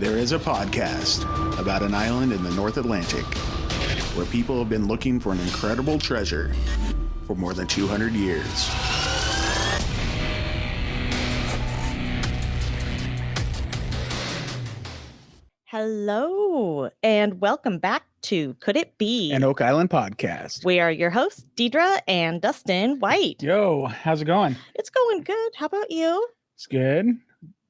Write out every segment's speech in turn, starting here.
There is a podcast about an island in the North Atlantic where people have been looking for an incredible treasure for more than 200 years. Hello, and welcome back to Could It Be? An Oak Island podcast. We are your hosts, Deidre and Dustin White. Yo, how's it going? It's going good. How about you? It's good.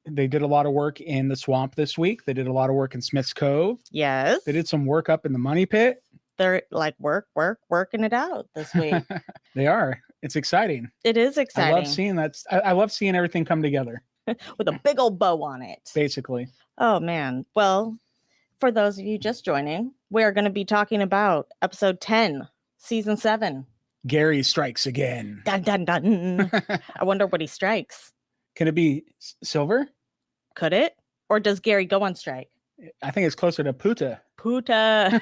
They did a lot of work in the swamp this week. They did a lot of work in Smith's Cove. Yes. They did some work up in the Money Pit. They're like working it out this week. They are. It's exciting. It is exciting. I love seeing that. I love seeing everything come together. With a big old bow on it. Basically. Oh, man. Well, for those of you just joining, we are going to be talking about episode 10, season 7. Gary strikes again. Dun, dun, dun. I wonder what he strikes. Can it be silver? Could it? Or does Gary go on strike? I think it's closer to Puta. Puta.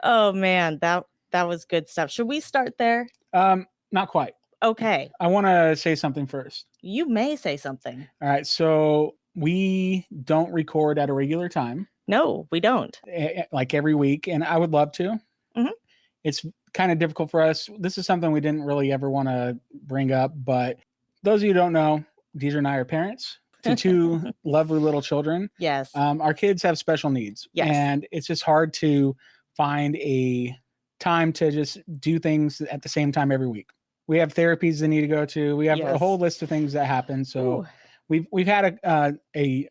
Oh, man. That was good stuff. Should we start there? Not quite. Okay. I want to say something first. You may say something. All right. So we don't record at a regular time. No, we don't. Like every week. And I would love to. Mm-hmm. It's kind of difficult for us. This is something we didn't really ever want to bring up. But those of you who don't know, Deidre and I are parents to two lovely little children. Yes. Our kids have special needs. Yes. And it's just hard to find a time to just do things at the same time every week. We have therapies they need to go to. We have a whole list of things that happen. So we've had a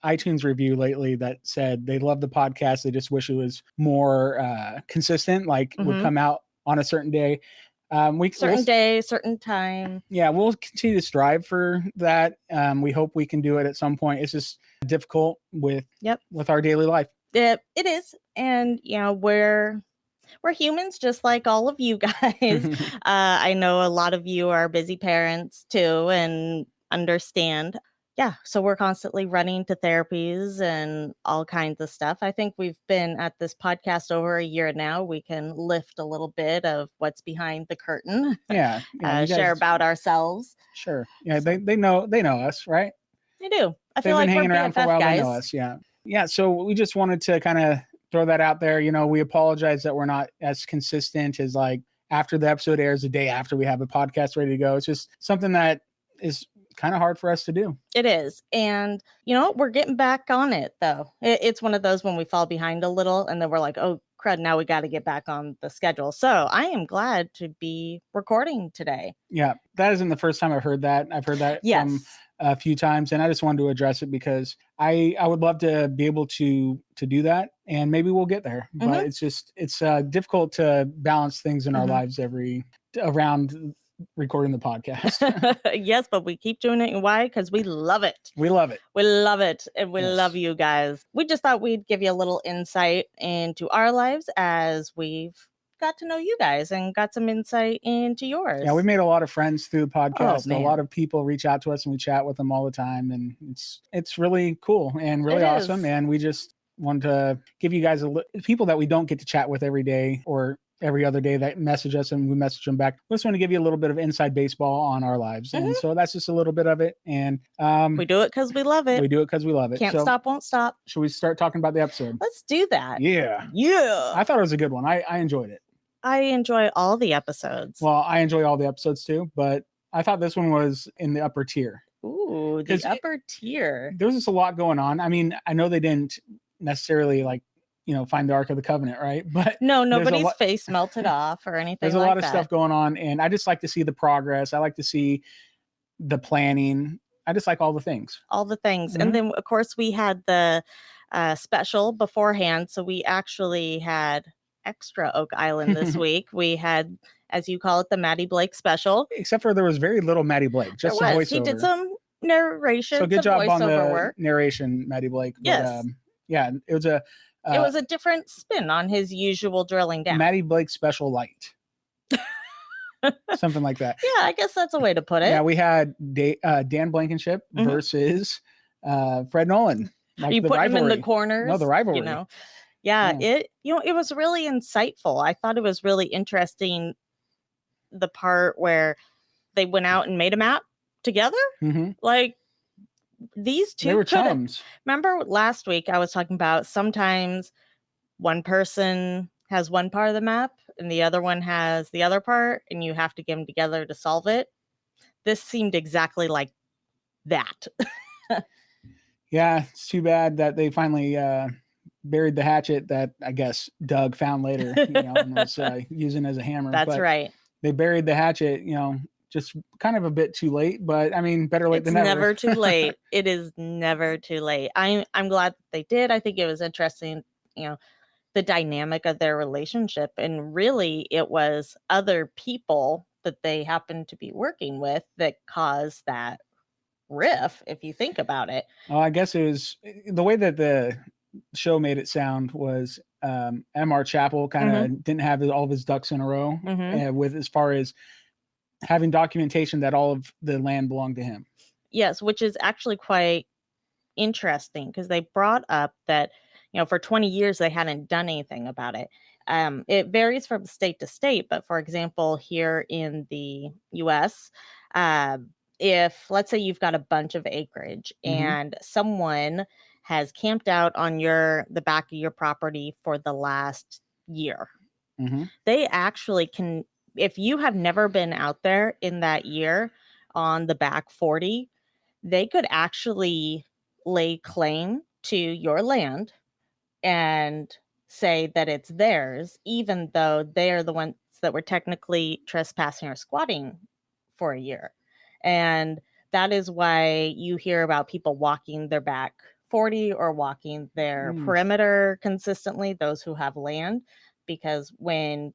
iTunes review lately that said they love the podcast. They just wish it was more consistent, like would come out on a certain day. Certain day, certain time. Yeah, we'll continue to strive for that. We hope we can do it at some point. It's just difficult with our daily life. It is. And, you know, we're humans just like all of you guys. I know a lot of you are busy parents too and understand. Yeah, so we're constantly running to therapies and all kinds of stuff. I think we've been at this podcast over a year now. We can lift a little bit of what's behind the curtain. Yeah. Share about ourselves. Sure. Yeah, they know us, right? They do. I They've feel like been hanging we're around BFF for a while. guys. They know us. Yeah. Yeah. So we just wanted to kind of throw that out there. You know, we apologize that we're not as consistent as like after the episode airs, the day after we have a podcast ready to go. It's just something that is kind of hard for us to do. It is. And, you know, we're getting back on it, though. It's one of those when we fall behind a little and then we're like, oh, crud, now we got to get back on the schedule. So I am glad to be recording today. Yeah, that isn't the first time I've heard that. I've heard that from a few times, and I just wanted to address it because I would love to be able to do that, and maybe we'll get there. But it's difficult to balance things in our lives around recording the podcast. Yes, but we keep doing it. And why? Because we love it. We love it. We love it. And we love you guys. We just thought we'd give you a little insight into our lives as we've got to know you guys and got some insight into yours. Yeah, we made a lot of friends through the podcast. Oh, a lot of people reach out to us and we chat with them all the time. And it's really cool and really awesome. And we just want to give you guys people that we don't get to chat with every day or every other day that message us and we message them back. We just want to give you a little bit of inside baseball on our lives. And so that's just a little bit of it. And we do it because we love it. We do it because we love it. Can't stop, won't stop. Should we start talking about the episode? Let's do that. Yeah. I thought it was a good one. I enjoyed it. I enjoy all the episodes. Well, I enjoy all the episodes too, but I thought this one was in the upper tier. Ooh, the upper tier. There's just a lot going on. I mean, I know they didn't necessarily find the Ark of the Covenant, right? But no, nobody's face melted off or anything. There's a lot of stuff going on, and I just like to see the progress. I like to see the planning. I just like all the things. And then of course we had the special beforehand, so we actually had extra Oak Island this week. We had, as you call it, the Maddie Blake special. Except for there was very little Maddie Blake, just some voiceover. He did some narration. So good job on the work. narration, Maddie Blake. But, yes. It was a it was a different spin on his usual drilling down. Maddie Blake special light. Something like that. Yeah, I guess that's a way to put it. Yeah, we had Dan Blankenship versus Fred Nolan. Like you put him in the corners. No, the rivalry. It was really insightful. I thought it was really interesting, the part where they went out and made a map together. Mm-hmm. Like, these two They were could chums. remember last week I was talking about sometimes one person has one part of the map and the other one has the other part, and you have to get them together to solve it. This seemed exactly like that. Yeah, it's too bad that they finally buried the hatchet that I guess Doug found later, and was using as a hammer. That's right. They buried the hatchet, just kind of a bit too late, but I mean, better late than never. It's never too late. It is never too late. I'm glad that they did. I think it was interesting, the dynamic of their relationship, and really it was other people that they happened to be working with that caused that riff, if you think about it. Oh, I guess it was the way that the show made it sound was M.R. Chappell kind of didn't have all of his ducks in a row with as far as having documentation that all of the land belonged to him. Yes, which is actually quite interesting because they brought up that, for 20 years they hadn't done anything about it. It varies from state to state, but for example, here in the US, if let's say you've got a bunch of acreage and someone has camped out on the back of your property for the last year, they actually can, if you have never been out there in that year on the back 40, they could actually lay claim to your land and say that it's theirs, even though they are the ones that were technically trespassing or squatting for a year. And that is why you hear about people walking their back 40 or walking their perimeter consistently, those who have land, because when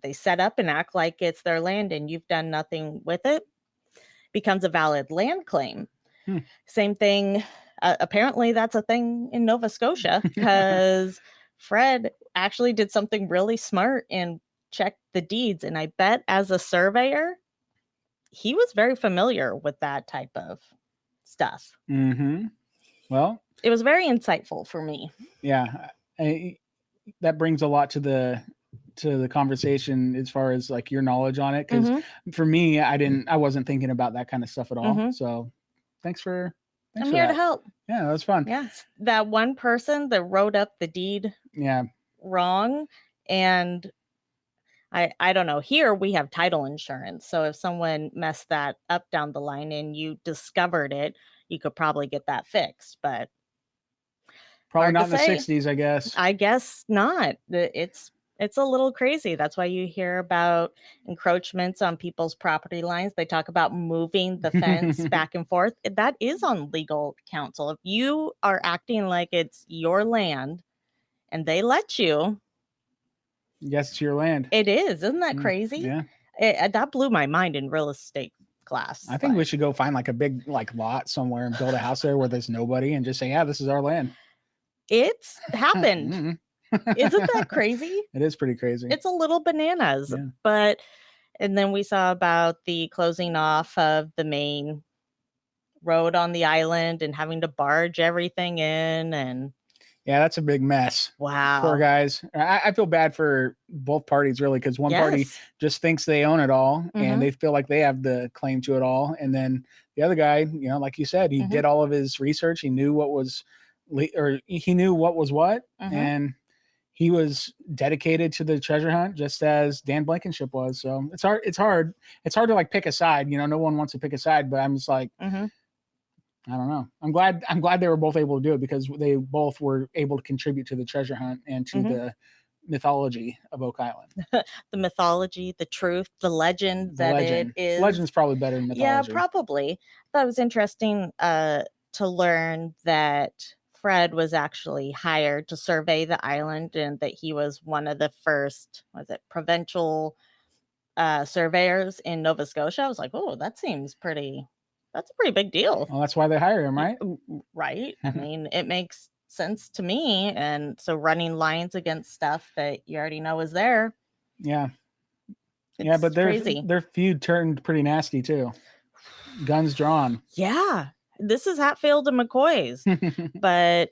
they set up and act like it's their land and you've done nothing with it, becomes a valid land claim. Same thing. Apparently that's a thing in Nova Scotia because Fred actually did something really smart and checked the deeds. And I bet as a surveyor, he was very familiar with that type of stuff. Well, it was very insightful for me. Yeah. That brings a lot to the conversation as far as like your knowledge on it. Cause for me, I wasn't thinking about that kind of stuff at all. So thanks for I'm here to help. Yeah, that was fun. Yes. That one person that wrote up the deed wrong. And I don't know. Here we have title insurance. So if someone messed that up down the line and you discovered it, you could probably get that fixed. But probably not in the 60s, I guess. I guess not. It's a little crazy. That's why you hear about encroachments on people's property lines. They talk about moving the fence back and forth. That is on legal counsel. If you are acting like it's your land and they let you. Yes, it's your land. It is. Isn't that crazy? Yeah. That blew my mind in real estate class. I think we should go find like a big lot somewhere and build a house there where there's nobody and just say, yeah, this is our land. It's happened. Isn't that crazy? It is pretty crazy. It's a little bananas. Yeah. And then we saw about the closing off of the main road on the island and having to barge everything in. And yeah, that's a big mess. Wow. Poor guys. I feel bad for both parties, really, because one party just thinks they own it all and they feel like they have the claim to it all. And then the other guy, like you said, he did all of his research. He knew what was what, and he was dedicated to the treasure hunt just as Dan Blankenship was. So it's hard to like pick a side. No one wants to pick a side, but I'm just like, I don't know. I'm glad they were both able to do it because they both were able to contribute to the treasure hunt and to the mythology of Oak Island. The mythology, the truth, the legend it is. Legend's probably better than mythology. Yeah, probably. I thought it was interesting to learn that Fred was actually hired to survey the island and that he was one of the first, provincial surveyors in Nova Scotia. I was like, oh, that's a pretty big deal. Well, that's why they hire him, right? Right. I mean, it makes sense to me. And so running lines against stuff that you already know is there. Yeah. But their feud turned pretty nasty too. Guns drawn. Yeah. This is Hatfield and McCoy's, but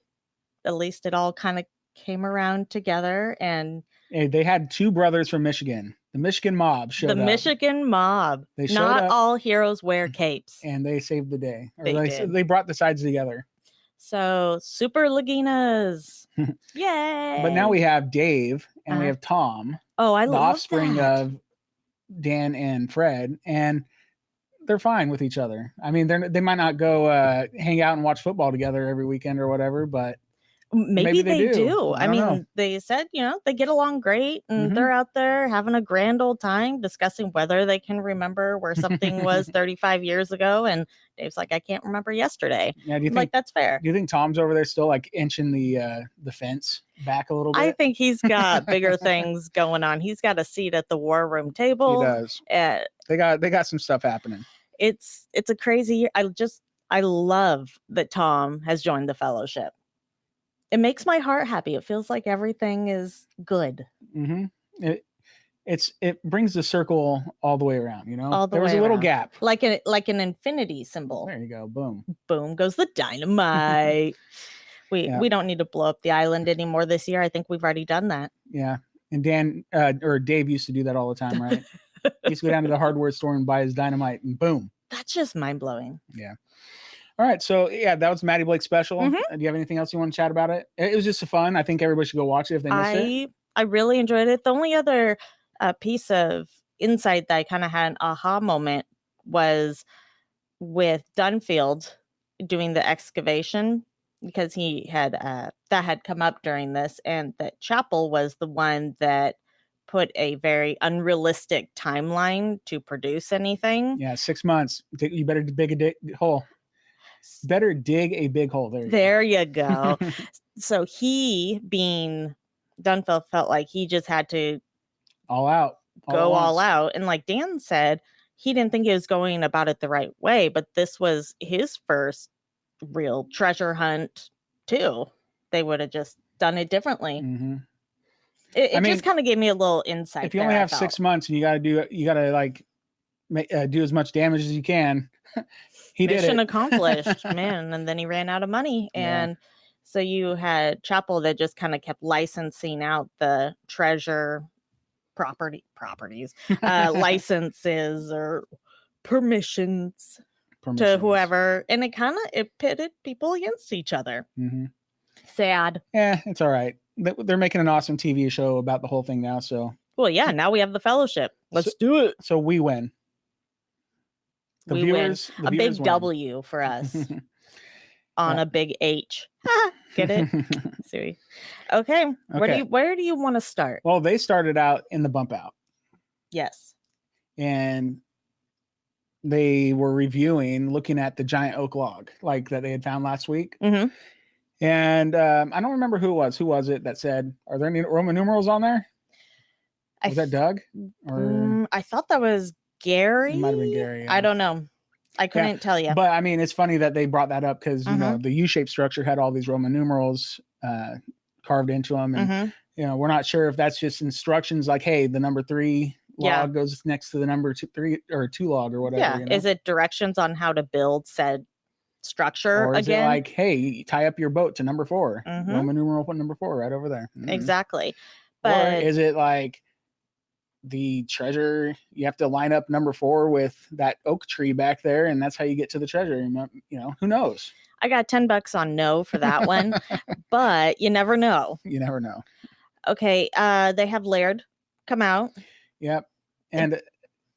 at least it all kind of came around together. And hey, they had two brothers from Michigan The Michigan mob showed up. The Michigan mob. They showed Not up, all heroes wear capes. and they saved the day. Or They brought the sides together. So, Super Laginas. Yay! But now we have Dave and we have Tom. Oh, I love the offspring that. of Dan and Fred, and they're fine with each other. I mean, they might not go hang out and watch football together every weekend or whatever, but maybe they do. I mean, know. They said, they get along great and they're out there having a grand old time discussing whether they can remember where something was 35 years ago. And Dave's like, I can't remember yesterday. Yeah, do you think that's fair? Do you think Tom's over there still like inching the fence back a little bit? I think he's got bigger things going on. He's got a seat at the war room table. He does. They got some stuff happening. It's a crazy year. I love that Tom has joined the fellowship. It makes my heart happy. It feels like everything is good. Mm-hmm. It brings the circle all the way around, there was a little gap. Like an infinity symbol. There you go. Boom. Boom goes the dynamite. We don't need to blow up the island anymore this year. I think we've already done that. Yeah. And Dan or Dave used to do that all the time, right? He used to go down to the hardware store and buy his dynamite and boom. That's just mind-blowing. Yeah. All right. So that was Maddie Blake special. Do you have anything else you want to chat about it? It was just fun. I think everybody should go watch it if they missed it. I really enjoyed it. The only other piece of insight that I kind of had an aha moment was with Dunfield doing the excavation, because he had that had come up during this, and that Chapel was the one that put a very unrealistic timeline to produce anything. Yeah, 6 months. You better dig a hole. Better dig a big hole. There you go. So he, being Dunfield, felt like he just had to go all out. And like Dan said, he didn't think he was going about it the right way, but this was his first real treasure hunt too. They would have just done it differently. Mm-hmm. It just kind of gave me a little insight. If you only have 6 months and you got to like do as much damage as you can, Mission accomplished, man. And then he ran out of money, and so you had Chapel that just kind of kept licensing out the treasure properties, licenses or permissions to whoever, and it pitted people against each other. Mm-hmm. Sad. Yeah, it's all right. They're making an awesome TV show about the whole thing now. So now we have the fellowship. Let's do it. So we win. We win. A big win. W for us on a big H. Get it? See. Okay. Where do you want to start? Well, they started out in the bump out. Yes. And they were looking at the giant oak log like that they had found last week. Mm-hmm. And I don't remember who it was. Who was it that said, are there any Roman numerals on there? Was that Doug? Or I thought that was Gary. It might have been Gary. Yeah. I don't know. I couldn't tell you. But I mean, it's funny that they brought that up because, the U-shaped structure had all these Roman numerals carved into them. And, we're not sure if that's just instructions like, hey, the number 3 log goes next to the number 2 log or whatever. Yeah. Is it directions on how to build said structure or is again? It like, hey, tie up your boat to number 4. Roman numeral number 4 right over there. Exactly. But or is it like the treasure, you have to line up number 4 with that oak tree back there, and that's how you get to the treasure? Who knows? I got $10 on no for that one, but you never know. You never know. Okay, they have Laird come out. Yep, and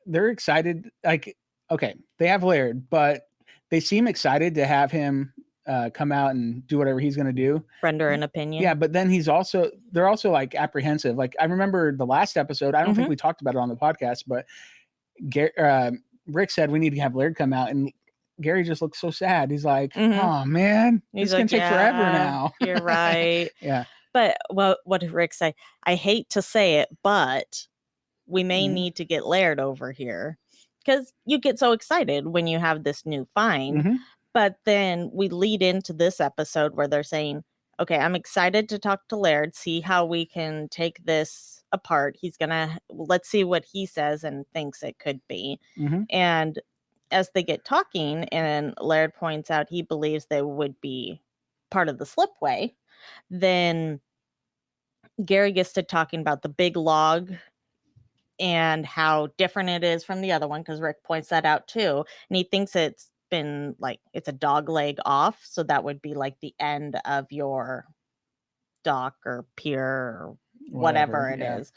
they're excited. Like, okay, they have Laird, but they seem excited to have him come out and do whatever he's going to do. Render an opinion. Yeah, but then they're also like apprehensive. Like, I remember the last episode, I don't think we talked about it on the podcast, but Rick said we need to have Laird come out, and Gary just looked so sad. He's like, oh man, it's going to take forever now. You're right. Yeah. But what did Rick say? I hate to say it, but we may need to get Laird over here, because you get so excited when you have this new find. But then we lead into this episode where they're saying, okay, I'm excited to talk to Laird, see how we can take this apart. Let's see what he says and thinks it could be. And as they get talking, and Laird points out he believes they would be part of the slipway, then Gary gets to talking about the big log and how different it is from the other one, because Rick points that out too. And he thinks it's been like it's a dog leg off. So that would be like the end of your dock or pier or whatever it is,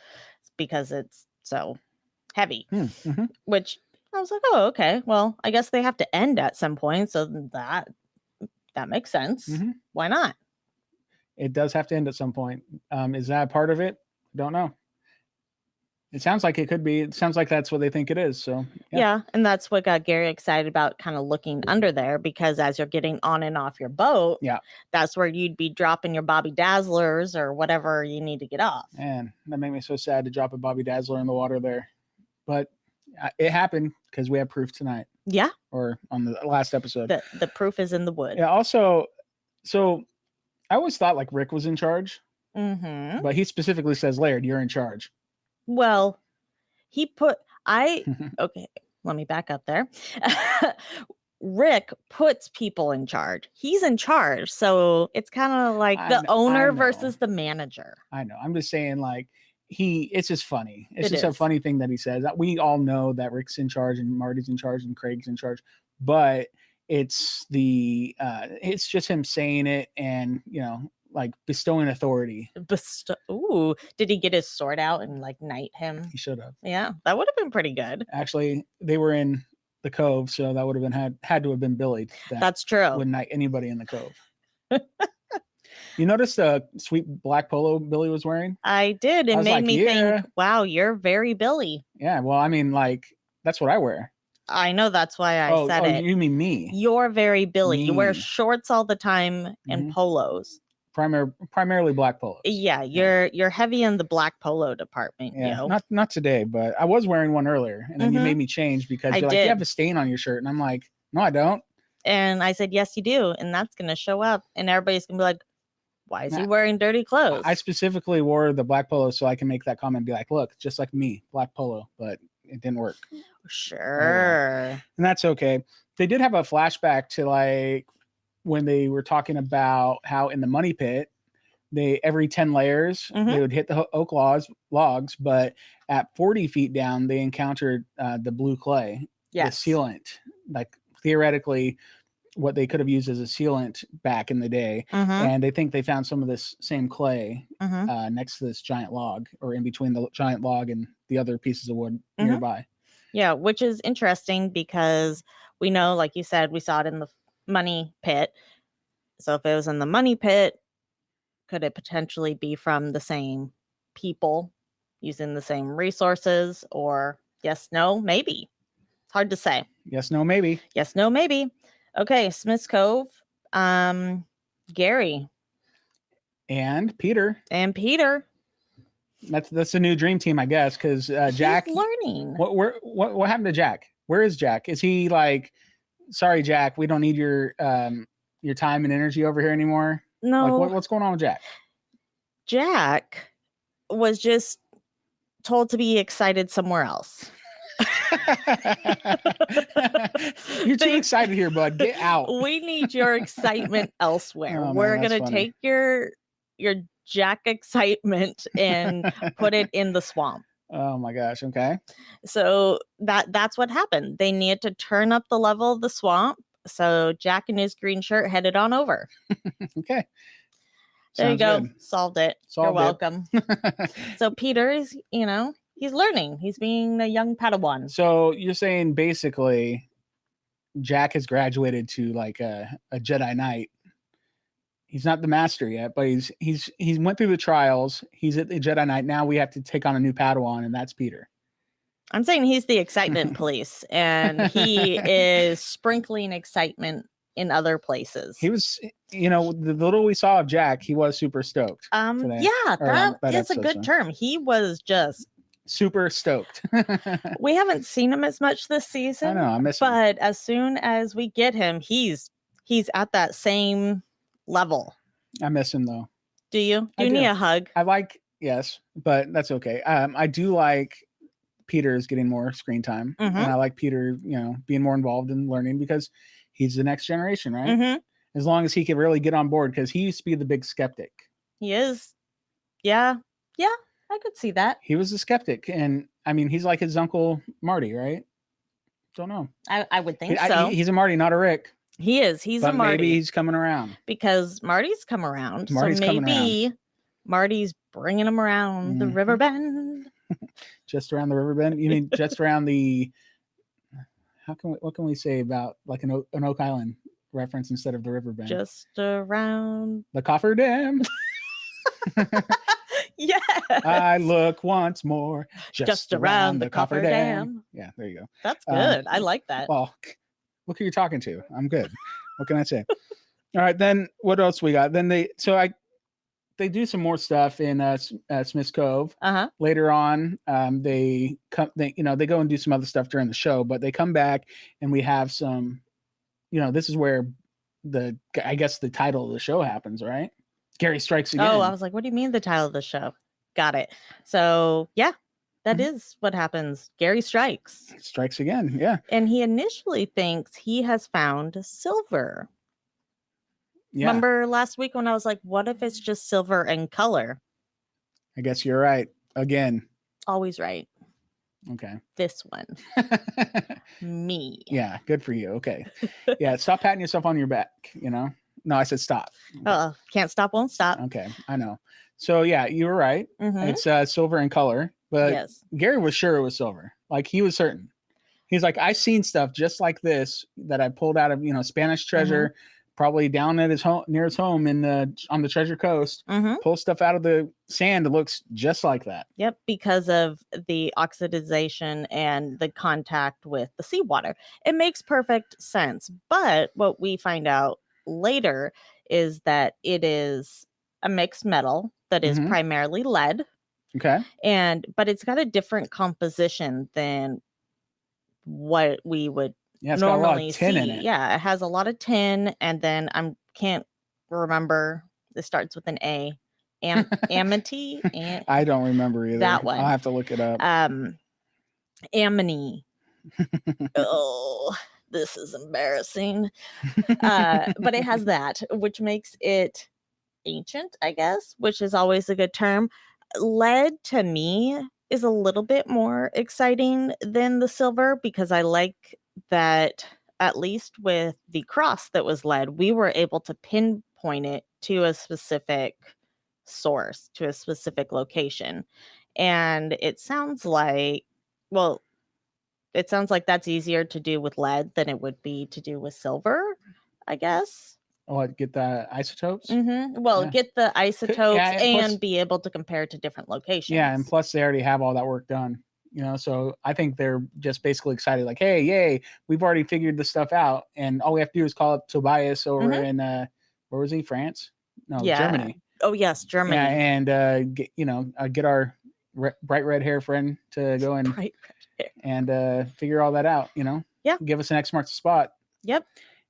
because it's so heavy. Mm-hmm. Which I was like, oh, okay. Well, I guess they have to end at some point. So that makes sense. Mm-hmm. Why not? It does have to end at some point. Is that part of it? Don't know. It sounds like it could be. It sounds like that's what they think it is. So yeah, and that's what got Gary excited about kind of looking under there, because as you're getting on and off your boat, that's where you'd be dropping your Bobby Dazzlers or whatever you need to get off. Man, that made me so sad to drop a Bobby Dazzler in the water there, but it happened because we have proof tonight. Yeah, or on the last episode. The proof is in the wood. Yeah. Also, so I always thought like Rick was in charge, but he specifically says, "Laird, you're in charge." Well, okay, let me back up there. Rick puts people in charge. He's in charge. So it's kind of like the owner versus the manager. I know. I'm just saying, like, it's just funny. It's just a funny thing that he says. We all know that Rick's in charge and Marty's in charge and Craig's in charge, but it's just him saying it and, like bestowing authority. Ooh, did he get his sword out and like knight him? He should have. Yeah, that would have been pretty good. Actually, they were in the cove, so that would have been had to have been Billy. That's true. Wouldn't knight anybody in the cove. You noticed the sweet black polo Billy was wearing? I did. It made me think, wow, you're very Billy. Yeah, well, I mean, like, that's what I wear. I know, that's why I said it. You mean me? You're very Billy. You wear shorts all the time and polos. Primarily black polos. Yeah, you're heavy in the black polo department. Yeah, not today, but I was wearing one earlier, and then you made me change because you're like, you have a stain on your shirt, and I'm like, no, I don't. And I said, yes, you do, and that's gonna show up, and everybody's gonna be like, why is he wearing dirty clothes? I specifically wore the black polo so I can make that comment and be like, look, just like me, black polo, but it didn't work. Sure. And that's okay. They did have a flashback to like when they were talking about how in the money pit, every 10 layers, they would hit the oak logs, but at 40 feet down, they encountered the blue clay, the sealant, like theoretically what they could have used as a sealant back in the day. And they think they found some of this same clay next to this giant log, or in between the giant log and the other pieces of wood nearby. Yeah, which is interesting because we know, like you said, we saw it in the money pit. So if it was in the money pit, could it potentially be from the same people using the same resources? Or yes, no, maybe. It's hard to say. Yes, no, maybe. Yes, no, maybe. Okay, Smith's Cove, Gary. And Peter. That's a new dream team, I guess, because Jack. He's learning. What happened to Jack? Where is Jack? Is he like, sorry, Jack, we don't need your time and energy over here anymore? No. Like, what's going on with Jack? Jack was just told to be excited somewhere else. You're too excited here, bud. Get out. We need your excitement elsewhere. We're going to take your Jack excitement and put it in the swamp. Oh my gosh. Okay. So that's what happened. They needed to turn up the level of the swamp. So Jack in his green shirt headed on over. Okay. There you go. Good. Solved it. You're welcome. So Peter is, he's learning. He's being a young Padawan. So you're saying basically Jack has graduated to like a Jedi Knight. He's not the master yet, but he's went through the trials. He's at the Jedi Knight. Now we have to take on a new Padawan, and that's Peter. I'm saying he's the excitement police, and he is sprinkling excitement in other places. He was, the little we saw of Jack, he was super stoked. Today, that is a good term. He was just super stoked. We haven't seen him as much this season. I know, I miss him. But as soon as we get him, he's at that same level. I miss him though. Do you? Do you need a hug? Yes, but that's okay. I do like Peter's getting more screen time, and I like Peter, being more involved in learning because he's the next generation, right? As long as he can really get on board, because he used to be the big skeptic. He is. Yeah, I I could see that. He was a skeptic, and I mean, he's like his uncle Marty, right? Don't know. I would think so. He's a Marty, not a Rick. He is. He's a Marty. Maybe he's coming around. Because Marty's come around. Marty's so coming maybe around. Marty's bringing him around the river bend. Just around the river bend? You mean just around the... What can we say about like an Oak Island reference instead of the river bend? Just around... the cofferdam. Yeah. I look once more just around the cofferdam. Yeah, there you go. That's good. I like that. Well, look who you're talking to. I'm good. What can I say? All right, then what else we got? Then they do some more stuff in Smith's Cove. Later on, they go and do some other stuff during the show, but they come back and we have some, this is where I guess the title of the show happens, right? Gary strikes again. Oh, I was like, what do you mean the title of the show? Got it. So yeah, that is what happens. Gary strikes. Strikes again, yeah. And he initially thinks he has found silver. Yeah. Remember last week when I was like, what if it's just silver and color? I guess you're right. Again. Always right. Okay. This one. Me. Yeah, good for you. Okay. Yeah, stop patting yourself on your back, No, I said stop. Can't stop, won't stop. Okay, I know. So yeah, you were right. It's silver in color, but yes. Gary was sure it was silver. Like he was certain. He's like, I've seen stuff just like this that I pulled out of, Spanish treasure, probably down at his home, near his home on the Treasure Coast. Pull stuff out of the sand that looks just like that. Yep, because of the oxidization and the contact with the seawater. It makes perfect sense. But what we find out later is that it is a mixed metal that is primarily lead. Okay. But it's got a different composition than what we would it's normally got a lot of tin see. in it. Yeah, it has a lot of tin, and then I can't remember. It starts with an A. Amity. I don't remember either. That one. I'll have to look it up. Amity. Oh, this is embarrassing. But it has that, which makes it ancient, I guess, which is always a good term. Lead to me is a little bit more exciting than the silver because I like that, at least with the cross that was lead, we were able to pinpoint it to a specific source, to a specific location. And it sounds like that's easier to do with lead than it would be to do with silver, I guess. Oh, get the isotopes? Well, get the isotopes and be able to compare to different locations. Yeah, and plus they already have all that work done. So I think they're just basically excited, like, hey, yay, we've already figured this stuff out. And all we have to do is call up Tobias over in, where was he? France? No, Germany. Oh, yes, Germany. Yeah, and, get our bright red hair friend to go and figure all that out, Yeah. Give us an X marks the spot. Yep.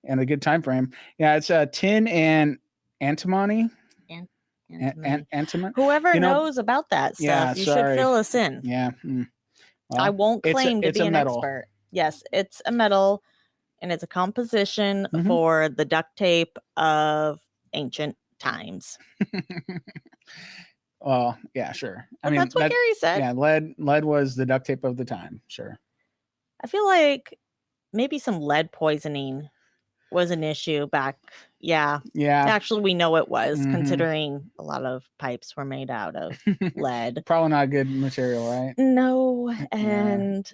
And a good time frame. Yeah, it's tin and antimony. Antimony. Whoever knows about that stuff, you should fill us in. Yeah. Well, I won't claim to be an expert. Yes, it's a metal, and it's a composition for the duct tape of ancient times. Well, yeah, sure. I mean, that's what Gary said. Yeah, lead was the duct tape of the time. Sure. I feel like maybe some lead poisoning was an issue back. Yeah. Actually, we know it was, considering a lot of pipes were made out of lead. Probably not a good material, right? No. And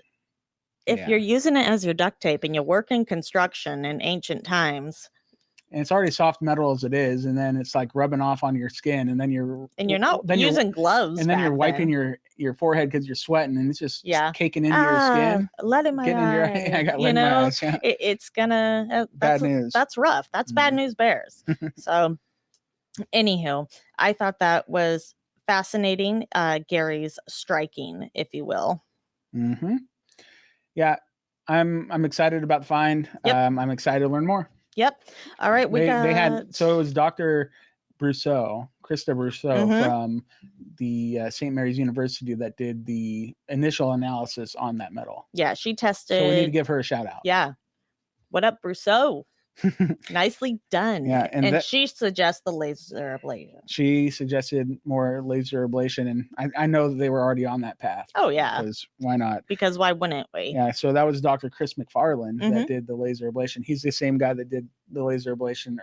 if you're using it as your duct tape and you work in construction in ancient times, and it's already soft metal as it is, and then it's like rubbing off on your skin, and then you're not using gloves, and then you're wiping your forehead because you're sweating, and it's just caking into your skin. Lead in my eye. I got lead in my eyes. Yeah. It's gonna bad news. That's rough. That's bad news bears. So, anywho, I thought that was fascinating. Gary's striking, if you will. Yeah, I'm excited about the find. Yep. I'm excited to learn more. Yep. All right. They had, so it was Dr. Krista Brousseau from the St. Mary's University that did the initial analysis on that metal. Yeah, she tested. So we need to give her a shout out. Yeah. What up, Brousseau? Nicely done. Yeah, and she suggests the laser ablation. She suggested more laser ablation, and I know that they were already on that path. Oh yeah, because why not? Because why wouldn't we? Yeah, so that was Dr. Chris McFarland that did the laser ablation. He's the same guy that did the laser ablation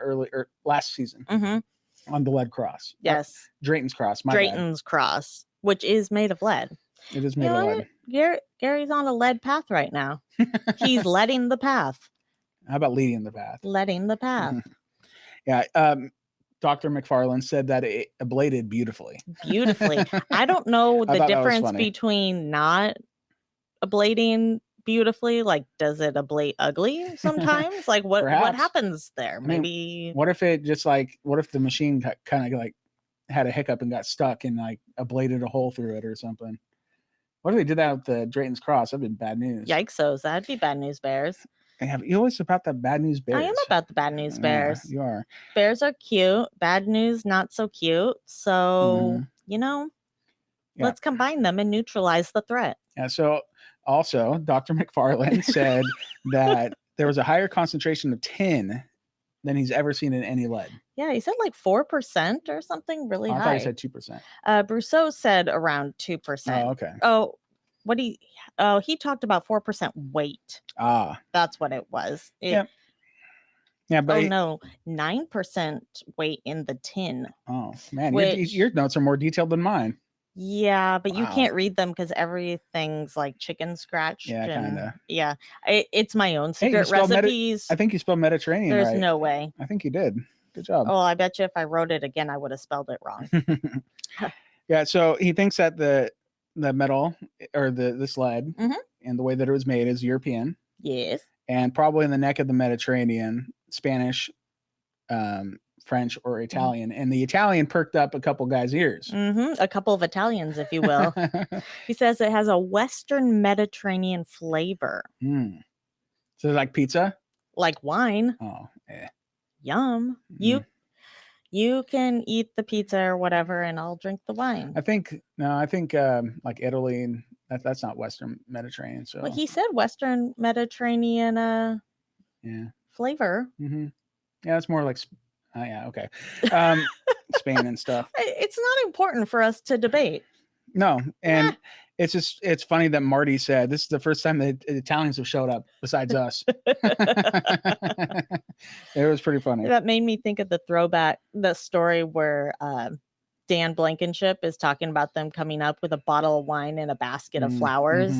last season on the lead cross. Yes, Drayton's cross. Drayton's cross, which is made of lead. It is made of lead. Gary's on a lead path right now. He's letting the path. How about leading the path? Letting the path. Yeah. Dr. McFarland said that it ablated beautifully. Beautifully. I don't know the difference between not ablating beautifully. Like, does it ablate ugly sometimes? Like, what happens there? Maybe. What if it just what if the machine kind of had a hiccup and got stuck and ablated a hole through it or something? What if they did that with the Drayton's cross? That'd be bad news. Yikes! That'd be bad news, bears. You're always about the bad news bears. I am about the bad news bears. Yeah, you are. Bears are cute. Bad news, not so cute. So, let's combine them and neutralize the threat. Yeah. So also, Dr. McFarland said that there was a higher concentration of tin than he's ever seen in any lead. Yeah, he said 4% or something really high. I thought he said 2%. Brousseau said around 2%. Oh, okay. He talked about 4% weight. That's what it was. Yeah, but 9% weight in the tin. Oh man, your notes are more detailed than mine. Yeah, but you can't read them because everything's chicken scratched. Yeah, kind of. Yeah, it's my own secret recipes. I think you spelled Mediterranean. There's right. no way. I think you did. Good job. Oh, I bet you if I wrote it again, I would have spelled it wrong. Yeah, so he thinks that the metal or this lead and the way that it was made is European. Yes. And probably in the neck of the Mediterranean, Spanish, French, or Italian. And the Italian perked up a couple guys' ears. A couple of Italians, if you will. He says it has a Western Mediterranean flavor. So like pizza? Like wine. Oh, yeah. Yum. You can eat the pizza or whatever, and I'll drink the wine. I think like Italy, and that's not Western Mediterranean. So he said Western Mediterranean flavor. Yeah, it's more like okay. Spain and stuff. It's not important for us to debate. No, and it's funny that Marty said this is the first time the Italians have showed up besides us. It was pretty funny. That made me think of the story where Dan Blankenship is talking about them coming up with a bottle of wine and a basket of flowers.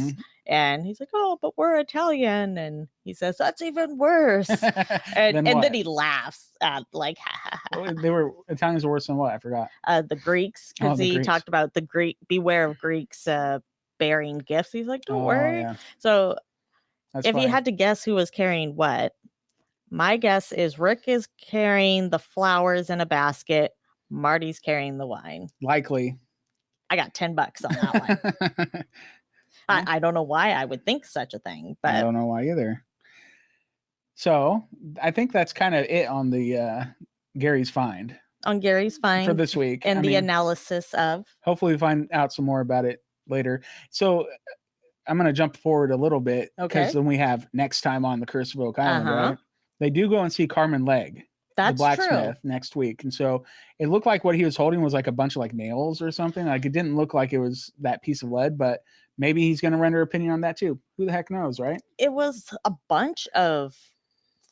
And he's like, oh, but we're Italian. And he says, that's even worse. and then he laughs at Italians were worse than what? I forgot. The Greeks, because he talked about beware of Greeks bearing gifts. He's like, don't worry. Yeah. So that's funny. You had to guess who was carrying what, my guess is Rick is carrying the flowers in a basket. Marty's carrying the wine. Likely. I got $10 on that one. I don't know why I would think such a thing, but I don't know why either. So I think that's kind of it on the Gary's find. On Gary's find for this week. And the analysis of. Hopefully we find out some more about it later. So I'm going to jump forward a little bit. Okay. Because then we have next time on the Curse of Oak Island, right? They do go and see Carmen Legg. That's the blacksmith true. Next week. And so it looked like what he was holding was like a bunch of nails or something. Like it didn't look like it was that piece of lead, but maybe he's going to render opinion on that too. Who the heck knows, right? It was a bunch of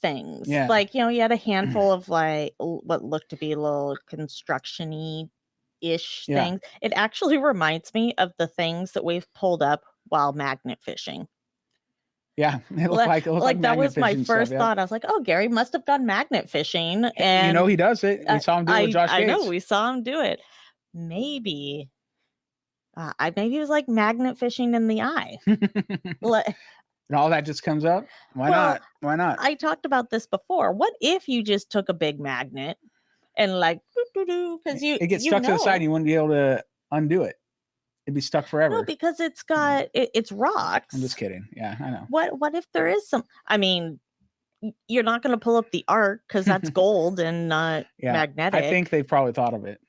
things. Yeah. He had a handful of what looked to be little construction-y ish things. It actually reminds me of the things that we've pulled up while magnet fishing. Yeah, it looked like that was my first thought. I was like, "Oh, Gary must have gone magnet fishing." And he does it. We saw him do it with Josh Gates. I know we saw him do it. Maybe, maybe it was magnet fishing in the eye. And all that just comes up. Why not? Why not? I talked about this before. What if you just took a big magnet and because it gets stuck to the side, and you wouldn't be able to undo it. It'd be stuck forever. No, because it's got it's rocks. I'm just kidding. Yeah, I know. What if there is some? I mean, you're not going to pull up the arc because that's gold and not magnetic. I think they probably thought of it.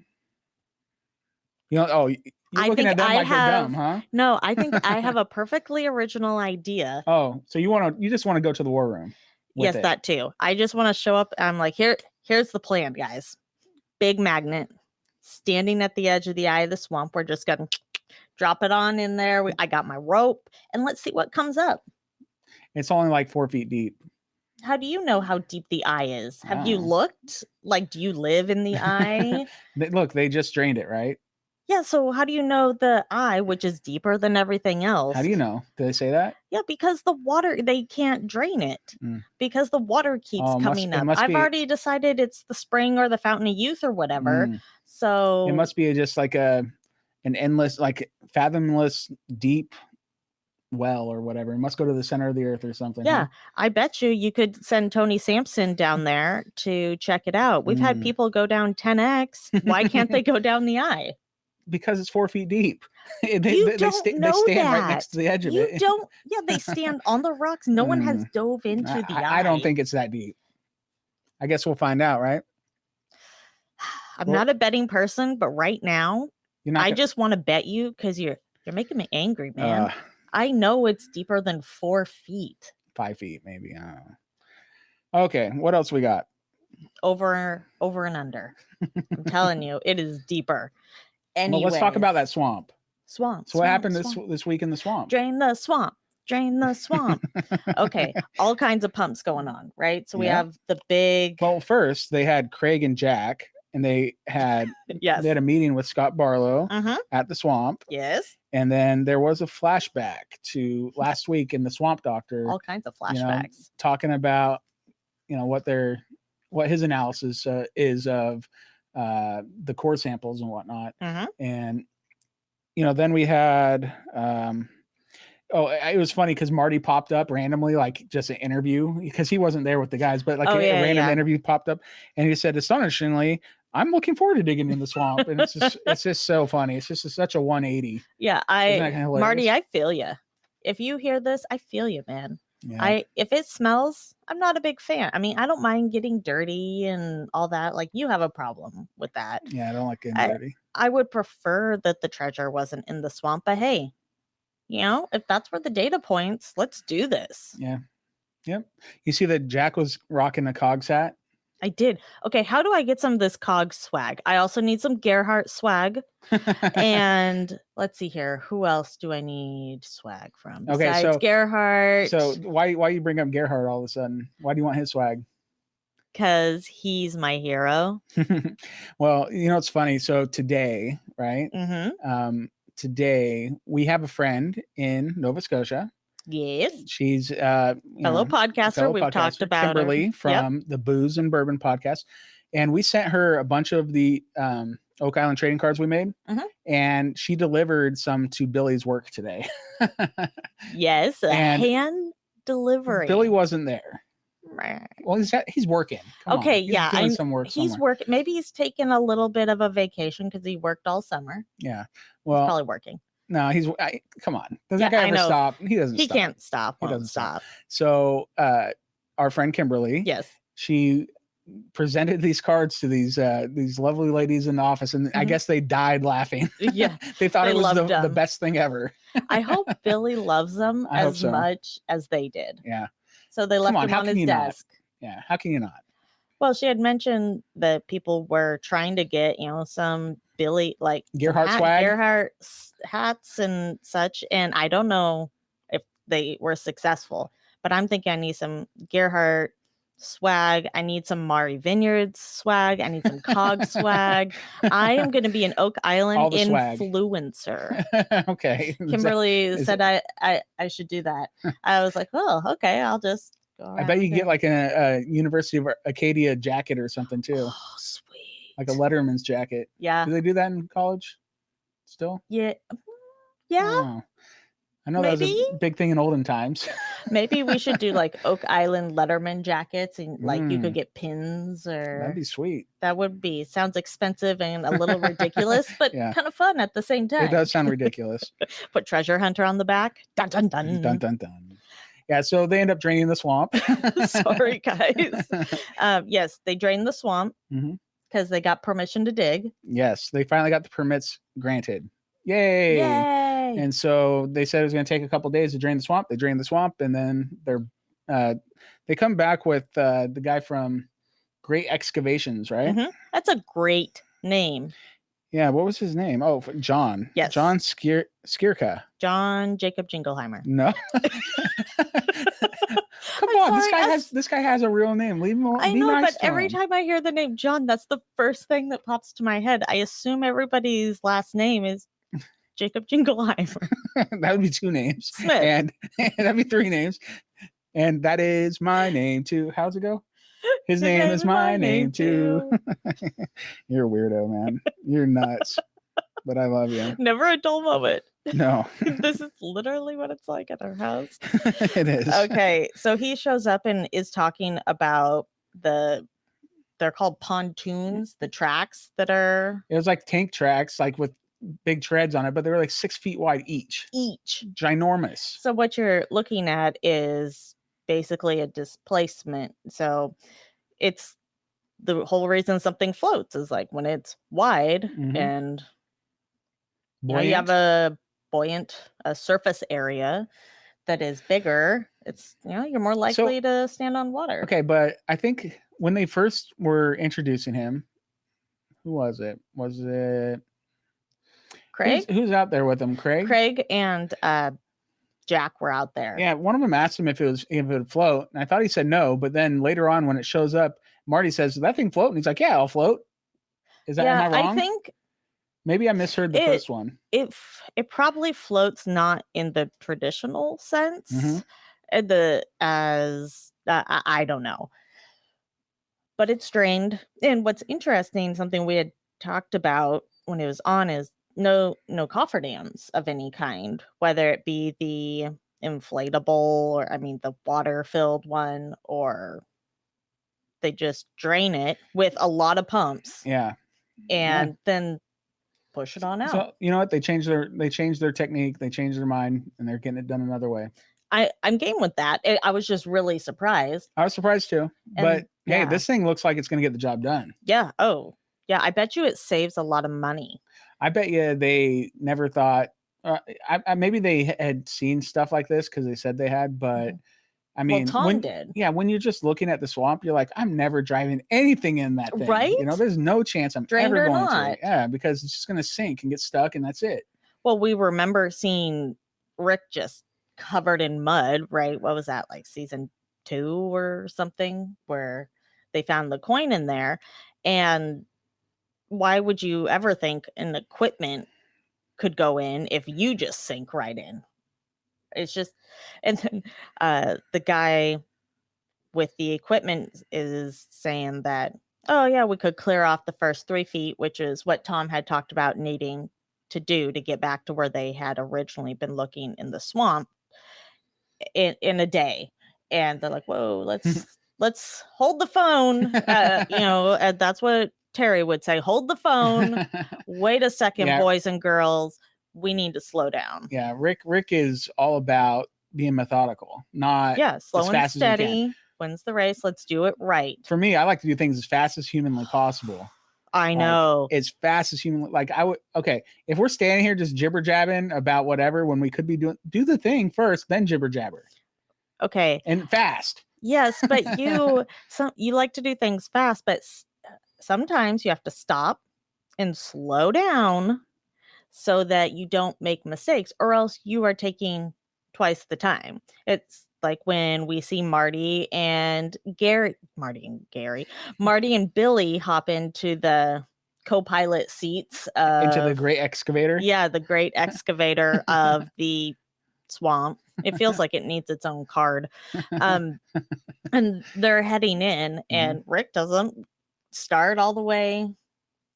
You're looking at them like they're dumb, huh? No, I think I have a perfectly original idea. Oh, so you just want to go to the war room? Yes, that too. I just want to show up. I'm like, here's the plan, guys. Big magnet standing at the edge of the eye of the swamp. We're just going to drop it on in there. I got my rope, and let's see what comes up. It's only like 4 feet deep. How do you know how deep the eye is? Have you looked? Like, do you live in the eye? Look, they just drained it, right? Yeah, so how do you know the eye, which is deeper than everything else? How do you know? Did they say that? Yeah, because the water, they can't drain it because the water keeps coming up. I've already decided it's the spring or the fountain of youth or whatever. So it must be just like an endless, like fathomless deep well or whatever. It must go to the center of the earth or something. Yeah, huh? I bet you could send Tony Sampson down there to check it out. We've had people go down 10x. Why can't they go down the eye? Because it's 4 feet deep. They stand right next to the edge of it. Yeah, they stand on the rocks. No one has dove into the eye. I don't think it's that deep. I guess we'll find out, right? I'm not a betting person, but right now, I just want to bet you because you're making me angry, man. I know it's deeper than 4 feet. 5 feet, maybe. I don't know. Okay, what else we got? Over and under. I'm telling you, it is deeper. Anyways, well, let's talk about that swamp. So what happened this week in the swamp? Drain the swamp. Okay, all kinds of pumps going on, right? So we have the big. Well, first they had Craig and Jack, and they had they had a meeting with Scott Barlow at the swamp. Yes. And then there was a flashback to last week in the Swamp Doctor. All kinds of flashbacks. Talking about what his analysis is of the core samples and whatnot. And then we had it was funny because Marty popped up randomly, like just an interview, because he wasn't there with the guys, but like a random interview popped up, and he said, astonishingly, I'm looking forward to digging in the swamp. And it's just so funny. It's just such a 180. Yeah, Marty, I feel you. If you hear this, I feel you, man. Yeah. If it smells, I'm not a big fan. I mean, I don't mind getting dirty and all that. Like, you have a problem with that. Yeah, I don't like getting dirty. I would prefer that the treasure wasn't in the swamp, but hey, if that's where the data points, let's do this. Yeah. Yep. You see that Jack was rocking a Cogs hat? I did. Okay, how do I get some of this Cogs swag? I also need some Gerhardt swag. And let's see here. Who else do I need swag from besides Gerhardt? So why you bring up Gerhardt all of a sudden? Why do you want his swag? Because he's my hero. Well, it's funny. So today, right? Today we have a friend in Nova Scotia. Yes. She's fellow podcaster. We've talked about Kimberly from the Booze and Bourbon podcast. And we sent her a bunch of the Oak Island trading cards we made. And she delivered some to Billy's work today. Yes, hand delivery. Billy wasn't there. Well, he's working. Okay, he's doing some work he's somewhere. working. Maybe he's taking a little bit of a vacation because he worked all summer. Yeah. Well, he's probably working. No, come on. Does that guy ever stop? He doesn't. He can't stop. He doesn't stop. So, our friend Kimberly. Yes. She presented these cards to these lovely ladies in the office, and I guess they died laughing. Yeah. They thought it was the best thing ever. I hope Billy loves them as much as they did. Yeah. So they left him on his desk. Yeah. How can you not? Well, she had mentioned that people were trying to get, some Billy, like Gerhardt swag, Gerhardt hats and such. And I don't know if they were successful, but I'm thinking I need some Gerhardt swag. I need some Maury Vineyards swag. I need some Cog swag. I am going to be an Oak Island influencer. Okay. Kimberly said I should do that. I was like, oh, okay. I'll just go. I bet you get like a University of Acadia jacket or something too. Oh, sweet. Like a Letterman's jacket. Yeah. Do they do that in college still? Yeah. Yeah. Oh. I know that was a big thing in olden times. Maybe we should do like Oak Island Letterman jackets, and like you could get pins or. That'd be sweet. That would be. Sounds expensive and a little ridiculous, but kind of fun at the same time. It does sound ridiculous. Put Treasure Hunter on the back. Dun dun dun. Dun dun dun. Yeah, so they end up draining the swamp. Sorry, guys. Yes, they drained the swamp because they got permission to dig. Yes, they finally got the permits granted. Yay! Yay! And so they said it was going to take a couple days to drain the swamp. They drained the swamp, and then they're They come back with the guy from Great Excavations, right? Mm-hmm. That's a great name. Yeah, what was his name? Oh, John. Yes. John Skierka. John Jacob Jingleheimer. No. Come on, sorry, this guy has a real name. Leave him alone. I know, nice but every time I hear the name John, that's the first thing that pops to my head. I assume everybody's last name is Jacob Jingleheimer. That would be 2 names. Smith. And that'd be 3 names. And that is my name too. How's it go? His name is my name too. You're a weirdo, man. You're nuts. But I love you. Never a dull moment. No. This is literally what it's like at our house. It is. Okay, so he shows up and is talking about they're called pontoons, the tracks that are... It was like tank tracks, like with big treads on it, but they were like 6 feet wide each. Ginormous. So what you're looking at is basically a displacement. So it's the whole reason something floats is like when it's wide and you have a surface area that is bigger, it's you're more likely to stand on water. Okay, but I think when they first were introducing him, who was it? Was it Craig? Who's out there with him? Craig and Jack were out there. Yeah, one of them asked him if it would float, and I thought he said no, but then later on when it shows up, Marty says, "Does that thing float?" And he's like, "Yeah, I'll float." Am I wrong? I think maybe I misheard the first one. It probably floats not in the traditional sense. I don't know. But it's drained. And what's interesting, something we had talked about when it was on, is no cofferdams of any kind, whether it be the inflatable or the water filled one, or they just drain it with a lot of pumps. Yeah. And then push it on out. So you know what? They changed their technique, they changed their mind, and they're getting it done another way. I'm game with that. I was just really surprised. I was surprised too. But hey, this thing looks like it's going to get the job done. Yeah. Oh, yeah. I bet you it saves a lot of money. I bet you they never thought. Maybe they had seen stuff like this because they said they had, but I mean, Tom did. Yeah, when you're just looking at the swamp, you're like, I'm never driving anything in that thing. Right? There's no chance I'm Drained ever going not. to. Yeah, because it's just going to sink and get stuck, and that's it. Well, we remember seeing Rick just covered in mud, right? What was that, like season 2 or something, where they found the coin in there? And why would you ever think an equipment could go in if you just sink right in? It's just, and then the guy with the equipment is saying that, oh yeah, we could clear off the first 3 feet, which is what Tom had talked about needing to do to get back to where they had originally been looking in the swamp in a day. And they're like, whoa, let's hold the phone. That's what Terry would say. Hold the phone. Wait a second, boys and girls. We need to slow down. Yeah, Rick is all about being methodical, not slow and steady. Wins the race. Let's do it right. For me, I like to do things as fast as humanly possible. I know. As fast as humanly. Like I would. Okay, if we're standing here just jibber jabbing about whatever when we could be do the thing first, then jibber jabber. Okay. And fast. Yes, but you like to do things fast, but sometimes you have to stop and slow down so that you don't make mistakes, or else you are taking twice the time. It's like when we see Marty and Billy hop into the co-pilot seats into the great excavator. Yeah, the great excavator of the swamp. It feels like it needs its own card. And they're heading in, and Rick doesn't start all the way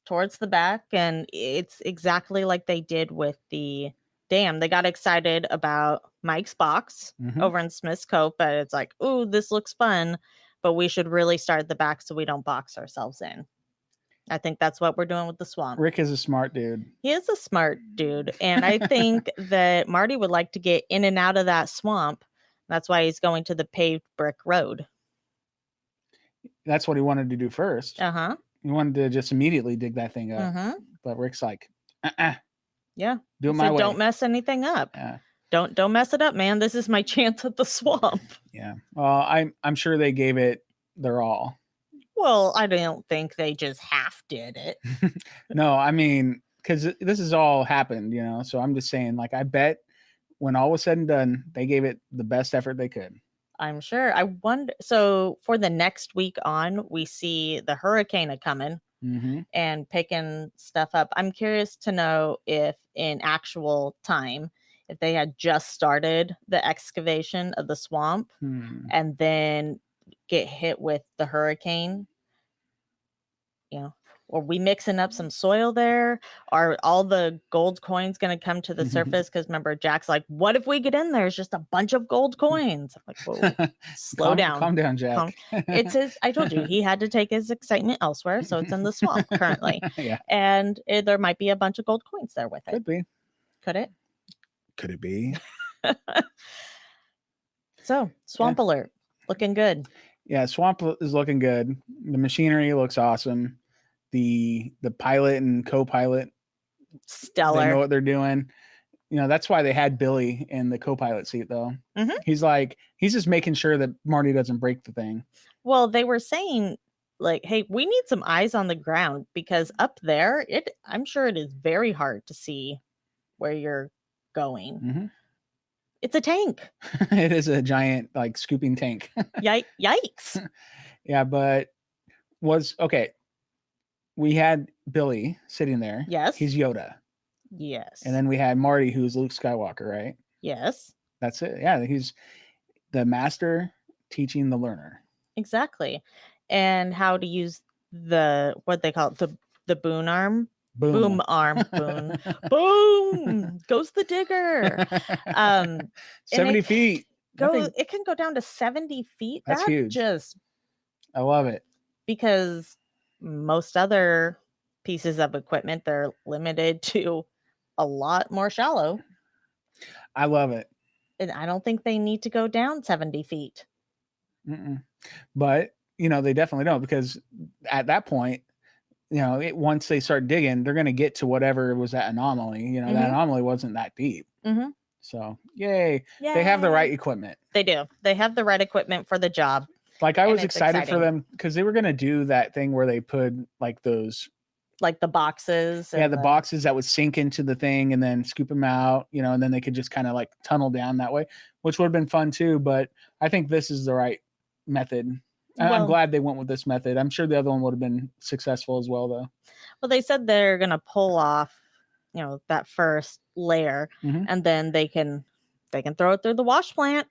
towards the back, and it's exactly like they did with the dam. They got excited about Mike's box over in Smith's Cove, but it's like, ooh, this looks fun, but we should really start at the back so we don't box ourselves in. I think that's what we're doing with the swamp. Rick is a smart dude. He is a smart dude, and I think that Marty would like to get in and out of that swamp. That's why he's going to the paved brick road. That's what he wanted to do first. He wanted to just immediately dig that thing up. But Rick's like, yeah, do it my way. Don't mess anything up. Yeah. Don't mess it up, man. This is my chance at the swamp. Yeah. Well, I'm sure they gave it their all. Well, I don't think they just half did it. No, I mean, because this has all happened, so I'm just saying, like, I bet when all was said and done, they gave it the best effort they could. I'm sure. I wonder. So for the next week on, we see the hurricane coming and picking stuff up. I'm curious to know if in actual time, if they had just started the excavation of the swamp and then get hit with the hurricane, are we mixing up some soil there? Are all the gold coins going to come to the surface? Because remember, Jack's like, what if we get in there? It's just a bunch of gold coins. I'm like, whoa, slow down. Calm down, Jack. It's I told you, he had to take his excitement elsewhere. So it's in the swamp currently. Yeah. And there might be a bunch of gold coins there with it. Could be. Could it? Could it be? So, swamp alert. Looking good. Yeah, swamp is looking good. The machinery looks awesome. The pilot and co-pilot, stellar. they know what they're doing. That's why they had Billy in the co-pilot seat, though. He's just making sure that Marty doesn't break the thing. Well, they were saying, like, hey, we need some eyes on the ground, because up there, I'm sure it is very hard to see where you're going. It's a tank. It is a giant, like, scooping tank. Yikes. Yeah, but okay. We had Billy sitting there. Yes. He's Yoda. Yes. And then we had Marty, who's Luke Skywalker, right? Yes. That's it. Yeah, he's the master teaching the learner. Exactly. And how to use what they call it, the boom arm. Boom arm. Boom. Boom. Goes the digger. 70 feet. It can go down to 70 feet. That's huge. I love it. Because most other pieces of equipment, they're limited to a lot more shallow. I love it. And I don't think they need to go down 70 feet. But, they definitely don't, because at that point, once they start digging, they're going to get to whatever was that anomaly. That anomaly wasn't that deep. So, yay. They have the right equipment. They do. They have the right equipment for the job. Like, I was excited for them because they were going to do that thing where they put like those, like the boxes. Yeah, the boxes that would sink into the thing and then scoop them out, and then they could just kind of like tunnel down that way, which would have been fun too. But I think this is the right method. I'm glad they went with this method. I'm sure the other one would have been successful as well, though. Well, they said they're going to pull off, that first layer, and then they can throw it through the wash plant.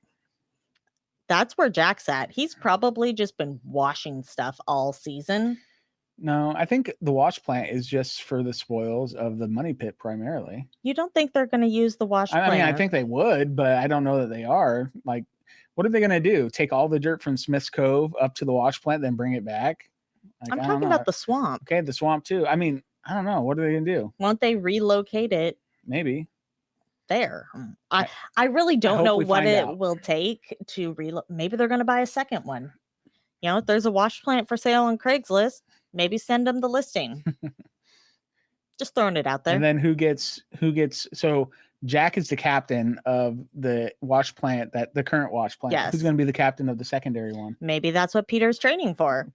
That's where Jack's at. He's probably just been washing stuff all season. No, I think the wash plant is just for the spoils of the money pit primarily. You don't think they're going to use the wash plant? I mean, I think they would, but I don't know that they are. Like, what are they going to do? Take all the dirt from Smith's Cove up to the wash plant, then bring it back? Like, I'm talking about the swamp. Okay, the swamp too. I mean, I don't know. What are they going to do? Won't they relocate it? Maybe. There. I really don't know what it will take to maybe they're going to buy a second one. If there's a wash plant for sale on Craigslist, maybe send them the listing. Just throwing it out there. And then who gets so Jack is the captain of the wash plant, the current wash plant. Yes. Who's going to be the captain of the secondary one? Maybe that's what Peter's training for.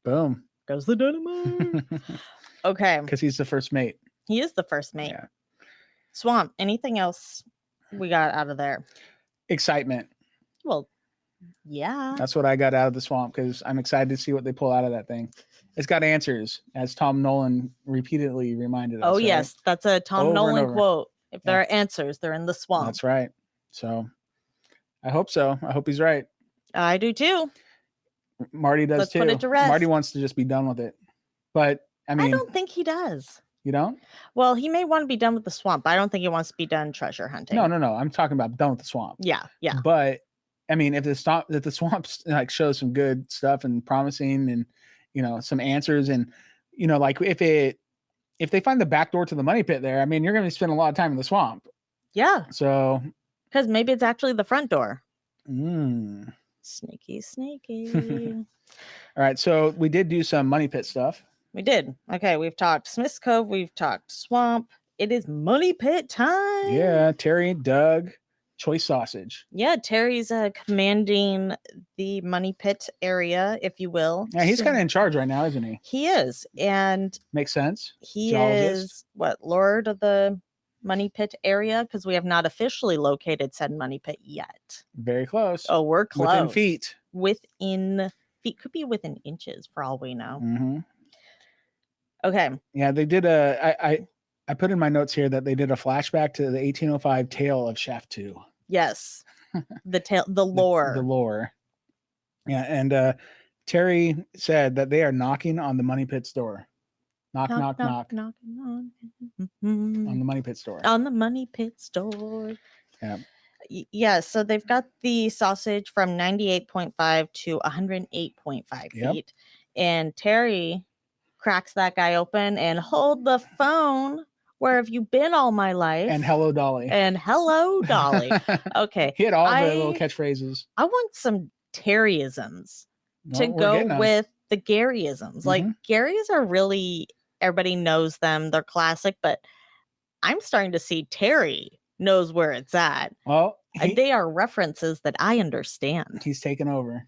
Boom. Goes the dynamite. Okay. Because he's the first mate. He is the first mate. Yeah. Swamp. Anything else we got out of there? Excitement. Well, yeah. That's what I got out of the swamp, because I'm excited to see what they pull out of that thing. It's got answers, as Tom Nolan repeatedly reminded us. Oh, yes. That's a Tom Nolan quote. If there are answers, they're in the swamp. That's right. So I hope so. I hope he's right. I do too. Marty does too. Put it to rest. Marty wants to just be done with it. But I mean, I don't think he does. You don't? Well, he may want to be done with the swamp, but I don't think he wants to be done treasure hunting. No. I'm talking about done with the swamp. Yeah. But I mean, if the swamp like shows some good stuff and promising, and some answers, and like if they find the back door to the money pit there, I mean, you're going to spend a lot of time in the swamp. Yeah. So because maybe it's actually the front door. Sneaky. All right. So we did do some money pit stuff. We did. Okay. We've talked Smith's Cove. We've talked swamp. it is money pit time. Yeah, Terry, Doug, choice sausage. Yeah, Terry's commanding the money pit area, if you will. Yeah, he's kind of in charge right now, isn't he? He is, and makes sense. He is what, Lord of the money pit area, because we have not officially located said money pit yet. Very close. Oh, we're close. Within feet. Within feet, could be within inches for all we know. Mm-hmm. Okay. Yeah, they did I put in my notes here that they did a flashback to the 1805 tale of Shaft 2. Yes. The lore. The lore. Yeah, and Terry said that they are knocking on the money pit's door. Knock. On On the money pit store. On the money pit store. Yeah. Yeah, so they've got the sausage from 98.5 to 108.5 feet. And Terry cracks that guy open and hold the phone. Where have you been all my life? And hello, Dolly. Okay. He had all the little catchphrases. I want some Terryisms to go with the Garyisms. Mm-hmm. Like, Garys are really, everybody knows them. They're classic, but I'm starting to see Terry knows where it's at. Well, they are references that I understand. He's taken over.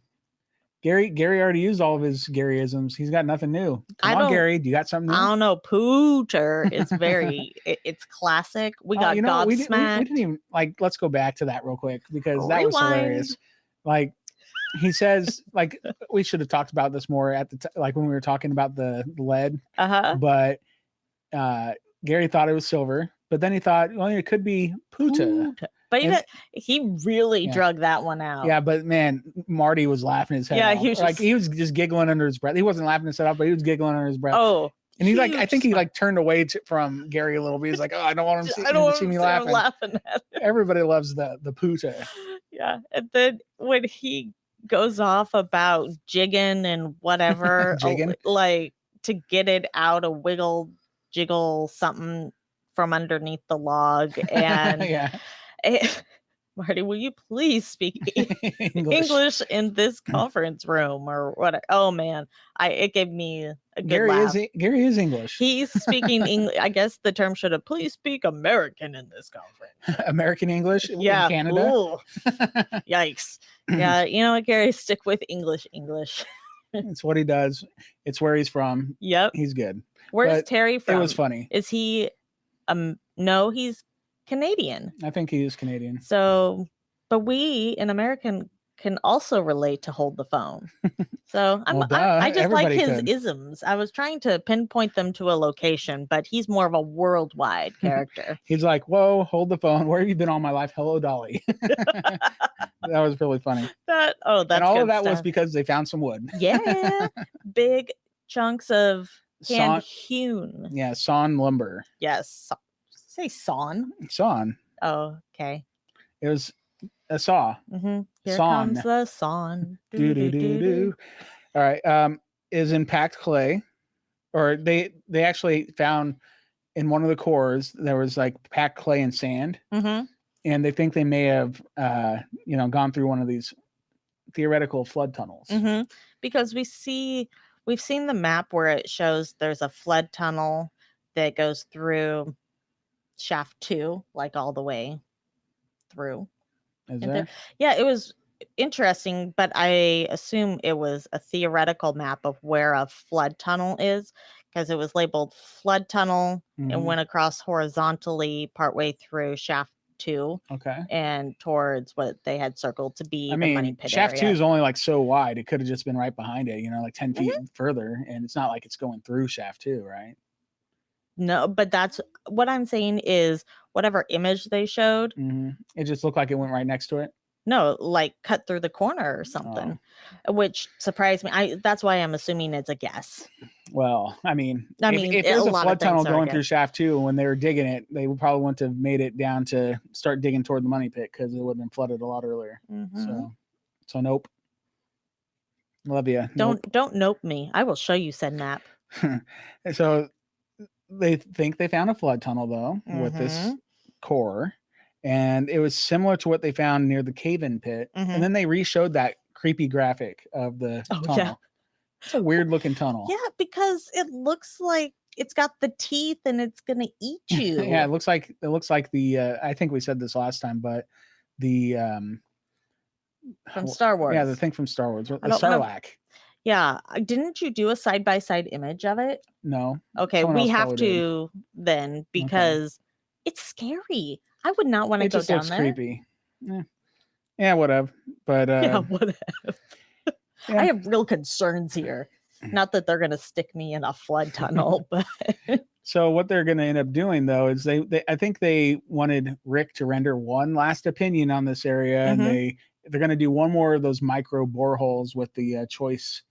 Gary already used all of his Garyisms. He's got nothing new. Come on, Gary. Do you got something new? I don't know. Pooter is very, it's classic. We got Gobsmacked. We didn't even, let's go back to that real quick because that was hilarious. Like, he says, like, we should have talked about this more at the like when we were talking about the lead. But Gary thought it was silver, but then he thought, well, it could be Puta. But he really drug that one out. Yeah, but man, Marty was laughing his head off. He was just giggling under his breath. He wasn't laughing his head off, but he was giggling under his breath. Oh, and he I think he turned away from Gary a little bit. He's like, oh, I don't want him to see me laughing. At him. Everybody loves the Puta. Yeah, and then when he goes off about jigging and whatever, like to get it out, a jiggle something from underneath the log, and Marty, will you please speak English in this conference room or what? Oh man, it gave me a good laugh. Gary is English. He's speaking English. I guess the term should have, please speak American in this conference. American English in Canada? Yikes. Yeah, you know what, Gary? Stick with English. It's what he does. It's where he's from. Yep. He's good. Where's Terry from? It was funny. Is he, no, he's Canadian. I think he is Canadian. So, but we in American can also relate to hold the phone. So I just like his isms. I was trying to pinpoint them to a location, but he's more of a worldwide character. He's like, whoa, hold the phone. Where have you been all my life? Hello, Dolly. That was really funny. That's and all of that stuff. Was because they found some wood. Yeah. Big chunks of hand hewn. Yeah, sawn lumber. Yes. Say sawn. Sawn. Oh, okay. It was a saw. Mm-hmm. Here comes the sawn. Do. All right. Is in packed clay, or they actually found in one of the cores there was like packed clay and sand, and they think they may have gone through one of these theoretical flood tunnels. Because we've seen the map where it shows there's a flood tunnel that goes through Shaft 2, like all the way through. Is there? Yeah, it was interesting, but I assume it was a theoretical map of where a flood tunnel is, because it was labeled flood tunnel and went across horizontally partway through Shaft 2. Okay. And towards what they had circled to be the money pit Shaft area. 2 is only like so wide. It could have just been right behind it, like 10 feet further. And it's not like it's going through Shaft 2, right? No, but that's what I'm saying is whatever image they showed. It just looked like it went right next to it. No, like cut through the corner or something, which surprised me. That's why I'm assuming it's a guess. Well, if there's a flood tunnel going through Shaft 2, when they were digging it, they probably wouldn't have made it down to start digging toward the money pit because it would have been flooded a lot earlier. So nope. Love you. Don't nope me. I will show you said map. So they think they found a flood tunnel though with this core, and it was similar to what they found near the cave-in pit. And then they re-showed that creepy graphic of the tunnel. It's a weird looking tunnel. Yeah, because it looks like it's got the teeth and it's gonna eat you. Yeah, it looks like the I think we said this last time, but the from Star Wars. Yeah, the thing from Star Wars, the Sarlacc. Yeah, didn't you do a side-by-side image of it? No. Okay, we have to then, because it's scary. I would not want to go down there. It just looks creepy. Yeah, whatever. But yeah, whatever. I have real concerns here. Not that they're going to stick me in a flood tunnel, but so what they're going to end up doing though is they I think they wanted Rick to render one last opinion on this area, and they're going to do one more of those micro boreholes with the choice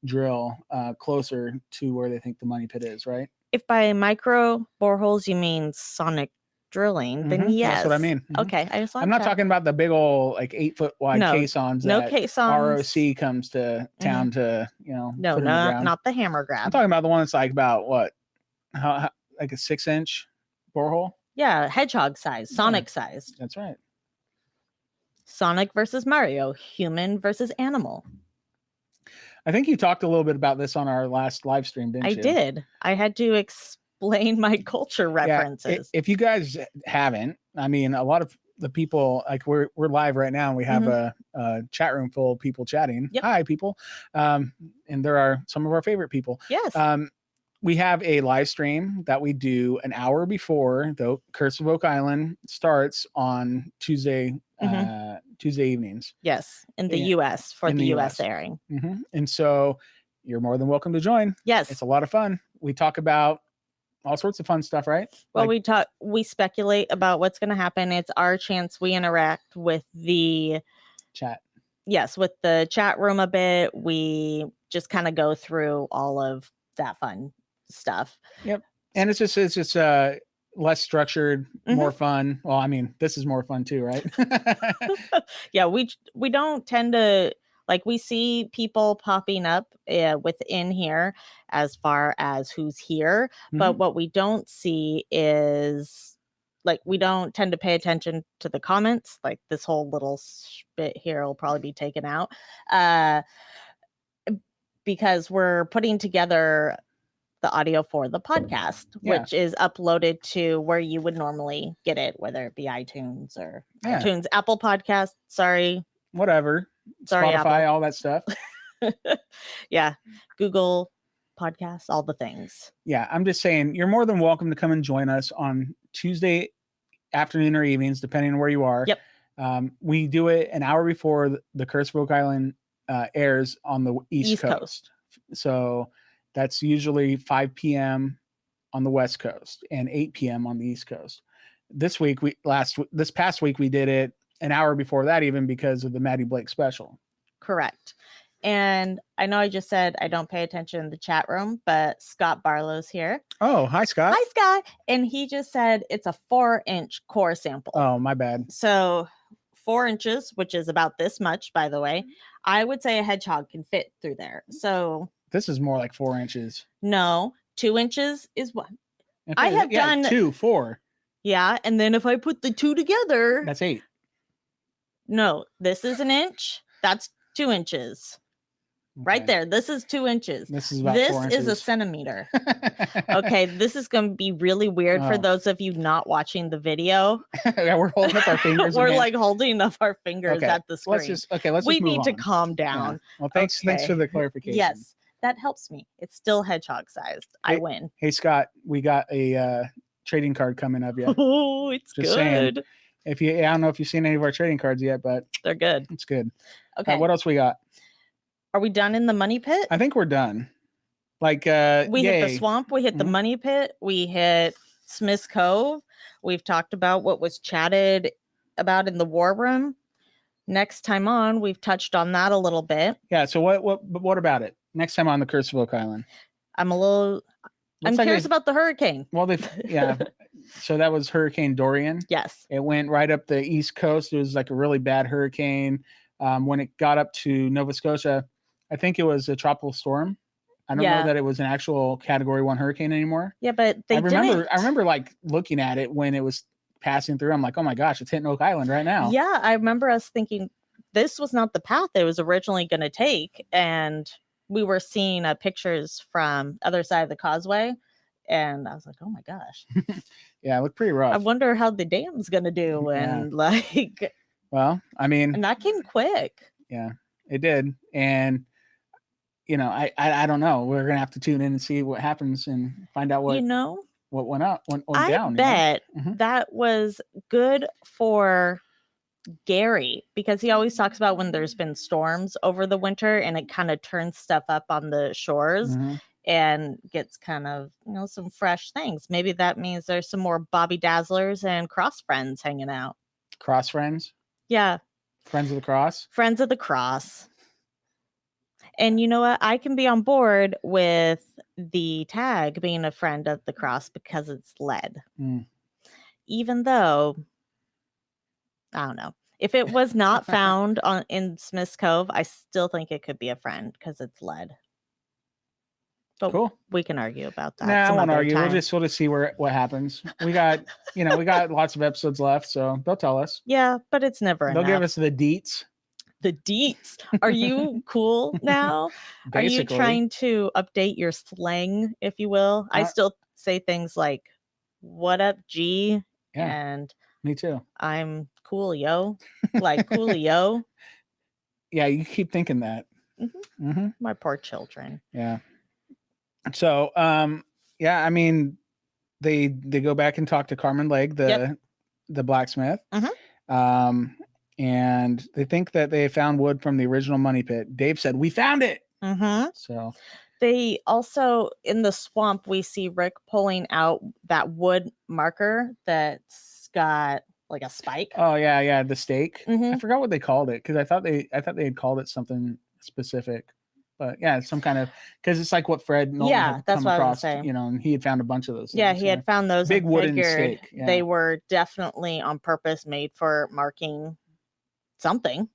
drill closer to where they think the money pit is, right? If by micro boreholes you mean sonic drilling, then yes. That's what I mean. Okay, I'm not talking about the big old like 8-foot wide caissons. No caissons. ROC comes to town to No, not the hammer grab. I'm talking about the one that's like about what, how like a 6-inch borehole. Yeah, hedgehog size, Sonic size. That's right. Sonic versus Mario, human versus animal. I think you talked a little bit about this on our last live stream, didn't you? I did. I had to explain my culture references. If you guys haven't, I mean, a lot of the people, like we're live right now and we have a chat room full of people chatting. Yep. Hi, people. And there are some of our favorite people. Yes. We have a live stream that we do an hour before the Curse of Oak Island starts on Tuesday evenings. Yes, in the U.S. for the U.S. airing. And so you're more than welcome to join. Yes. It's a lot of fun. We talk about all sorts of fun stuff, right? Well, we speculate about what's going to happen. It's our chance. We interact with the chat. Yes, with the chat room a bit. We just kind of go through all of that fun stuff. Yep. And it's just less structured, more fun. Well, I mean, this is more fun too, right? Yeah, we don't tend to, like, we see people popping up within here as far as who's here, but what we don't see is, like, we don't tend to pay attention to the comments. Like, this whole little bit here will probably be taken out because we're putting together the audio for the podcast, which is uploaded to where you would normally get it, whether it be iTunes or iTunes, Apple Podcast. Sorry. Whatever. Sorry, Spotify, Apple. all that stuff. Yeah. Google Podcasts, all the things. Yeah. I'm just saying, you're more than welcome to come and join us on Tuesday afternoon or evenings, depending on where you are. Yep. We do it an hour before the Curse of Oak Island airs on the East Coast. So that's usually 5 p.m. on the West Coast and 8 p.m. on the East Coast. This past week, we did it an hour before that, even because of the Maddie Blake special. Correct. And I know I just said I don't pay attention in the chat room, but Scott Barlow's here. Oh, hi, Scott. Hi, Scott. And he just said it's a 4-inch core sample. Oh, my bad. So 4 inches, which is about this much, by the way, I would say a hedgehog can fit through there. So this is more like 4 inches. No, 2 inches is what I have done. 4. Yeah. And then if I put the two together, that's 8. No, this is an inch. That's 2 inches. Okay. Right there. This is 2 inches. This is about 4 inches. This is a centimeter. Okay. This is going to be really weird for those of you not watching the video. Yeah, we're holding up our fingers. We're like holding up our fingers at the screen. We need to calm down. Yeah. Well, thanks for the clarification. Yes. That helps me. It's still hedgehog sized. I win. Hey, Scott, we got a trading card coming up yet. Oh, it's just good. Saying, I don't know if you've seen any of our trading cards yet, but they're good. It's good. Okay. What else we got? Are we done in the money pit? I think we're done. Like we hit the swamp, we hit the money pit, we hit Smith's Cove. We've talked about what was chatted about in the war room. Next time on, we've touched on that a little bit. Yeah. So what about it? Next time on the Curse of Oak Island. I'm curious about the hurricane. Well, so that was Hurricane Dorian. Yes. It went right up the East Coast. It was like a really bad hurricane. When it got up to Nova Scotia, I think it was a tropical storm. I don't know that it was an actual Category 1 hurricane anymore. Yeah, but I remember like looking at it when it was passing through. I'm like, oh my gosh, it's hitting Oak Island right now. Yeah, I remember us thinking this was not the path it was originally going to take, and we were seeing pictures from other side of the causeway, and I was like, oh my gosh. Yeah, it looked pretty rough. I wonder how the dam's gonna do. And like, well, I mean, and that came quick. Yeah, it did. And I don't know. We're gonna have to tune in and see what happens and find out what went down. I bet that was good for Gary, because he always talks about when there's been storms over the winter and it kind of turns stuff up on the shores and gets kind of, some fresh things. Maybe that means there's some more Bobby Dazzlers and Cross friends hanging out. Cross friends? Yeah. Friends of the Cross? Friends of the Cross. And you know what? I can be on board with the tag being a friend of the Cross because it's lead. Even though, I don't know. If it was not found in Smith's Cove, I still think it could be a friend because it's lead. But cool. We can argue about that. I won't argue. We'll just sort of see what happens. We got, we got lots of episodes left, so they'll tell us. Yeah, but it's never enough. They'll give us the deets. The deets. Are you cool now? Basically. Are you trying to update your slang, if you will? I still say things like, what up, G? Yeah, and me too. I'm cool, yo. Like, coolio. Yeah, you keep thinking that. My poor children. Yeah. So, I mean, they go back and talk to Carmen Legg, the blacksmith. And they think that they found wood from the original money pit. Dave said, "We found it." So they also, in the swamp, we see Rick pulling out that wood marker that's got like a spike. Oh yeah, the stake. I forgot what they called it because I thought they had called it something specific. But yeah, some kind of, because it's like what Fred Nolan had that's come what across, I was saying. And he had found a bunch of those things. Yeah, he had found those. Big wooden stake. Yeah. They were definitely on purpose made for marking something.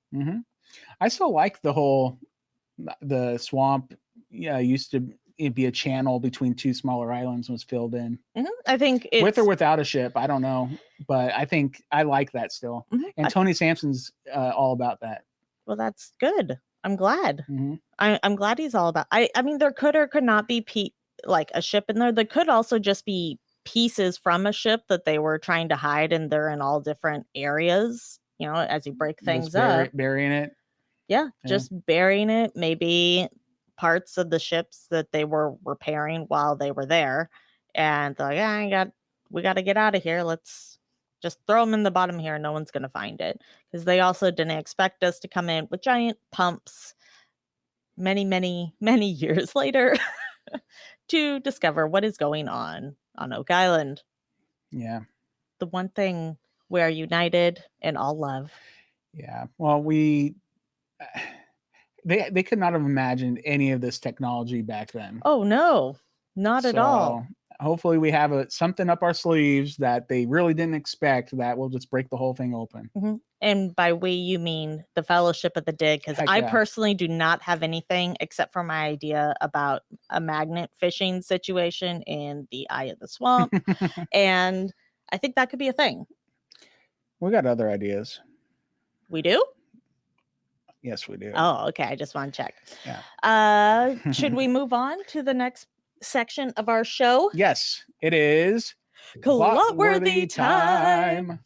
I still like the swamp. Yeah, used to be a channel between two smaller islands, was filled in. I think with or without a ship, I don't know, but I think I like that still. And Tony Sampson's all about that. Well, that's good. I'm glad. I'm glad he's all about. I mean, there could or could not be like a ship in there. There could also just be pieces from a ship that they were trying to hide, and they're in all different areas. As you break things up, burying it. Yeah, just burying it. Maybe parts of the ships that they were repairing while they were there, and they're like, we got to get out of here. Let's just throw them in the bottom here. No one's gonna find it, because they also didn't expect us to come in with giant pumps many, many, many years later to discover what is going on Oak Island. Yeah, the one thing we are united in all love. Yeah, well, they could not have imagined any of this technology back then. Oh no, not at all. Hopefully we have something up our sleeves that they really didn't expect that will just break the whole thing open. And by we, you mean the Fellowship of the Dig, because I personally do not have anything except for my idea about a magnet fishing situation in the eye of the swamp. And I think that could be a thing. We got other ideas. We do? Yes, we do. Oh, okay. I just want to check. Yeah. Should we move on to the next section of our show? Yes, it is Clotworthy time.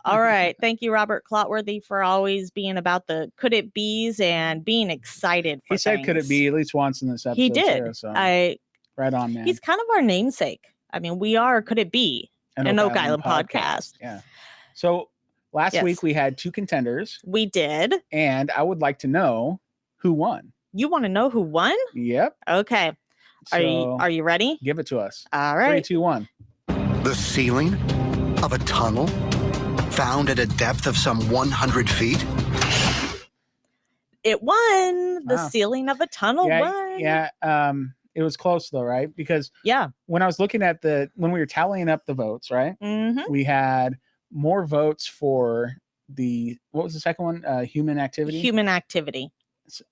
All right. Thank you, Robert Clotworthy, for always being about the could it be's and being excited for He said things. Could it be at least once in this episode. He did. Too, so. Right on, man. He's kind of our namesake. I mean, we are Could It Be? An Oak Island podcast. Yeah. So last week we had two contenders. We did. And I would like to know who won. You want to know who won? Yep. Okay. Are you ready? Give it to us. All right. 3, 2, 1. The ceiling of a tunnel found at a depth of some 100 feet? It won. The ceiling of a tunnel won. Yeah. It was close though, right? Because when I was looking at when we were tallying up the votes, right? We had more votes for what was the second one? Human activity. Human activity.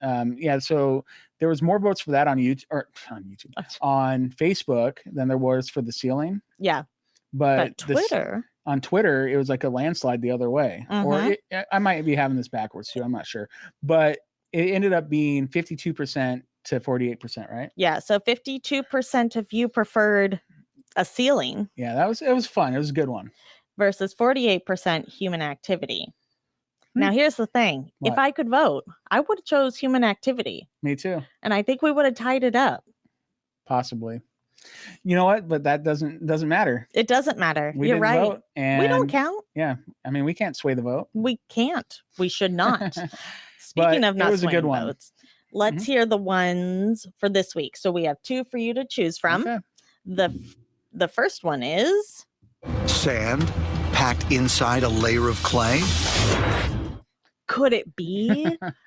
So there was more votes for that on on Facebook than there was for the ceiling. Yeah. But Twitter. On Twitter, it was like a landslide the other way. Or I might be having this backwards too. I'm not sure. But it ended up being 52% to 48%, right? Yeah. So 52% of you preferred a ceiling. Yeah, it was fun. It was a good one. Versus 48% human activity. Now, here's the thing. What? If I could vote, I would have chose human activity. Me too. And I think we would have tied it up. Possibly. You know what? But that doesn't matter. It doesn't matter. We You're didn't right. vote, and we don't count. Yeah. I mean, we can't sway the vote. We can't. We should not. But Speaking of not it was a good swaying one. votes, let's hear the ones for this week. So we have 2 for you to choose from. Okay. The first one is Sand packed inside a layer of clay? could it be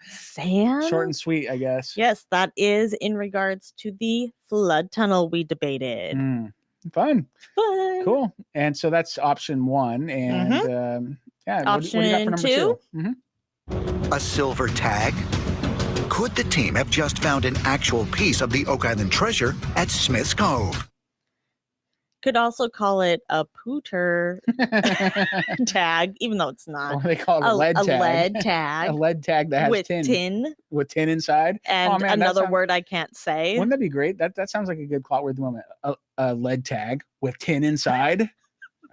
sand? Short and sweet, I guess. Yes, that is in regards to the flood tunnel we debated. Fun. Fun. Cool. And so that's option 1. And yeah, option what do you got for number 2? A silver tag? Could the team have just found an actual piece of the Oak Island treasure at Smith's Cove? Could also call it a pooter tag, even though it's not. Or they call it a lead tag. A lead tag. A lead tag that has with tin. With tin inside. And another word I can't say. Wouldn't that be great? That sounds like a good clotworthy moment. A lead tag with tin inside.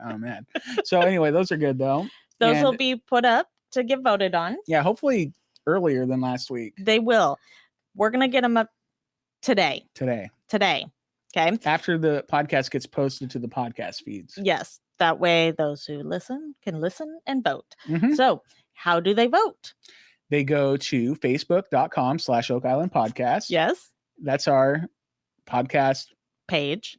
Oh, man. So anyway, those are good, though. Those will be put up to get voted on. Yeah, hopefully earlier than last week. They will. We're going to get them up today. Today. Okay. After the podcast gets posted to the podcast feeds. Yes. That way, those who listen can listen and vote. So how do they vote? They go to facebook.com/Oak Island Podcast. Yes. That's our podcast page.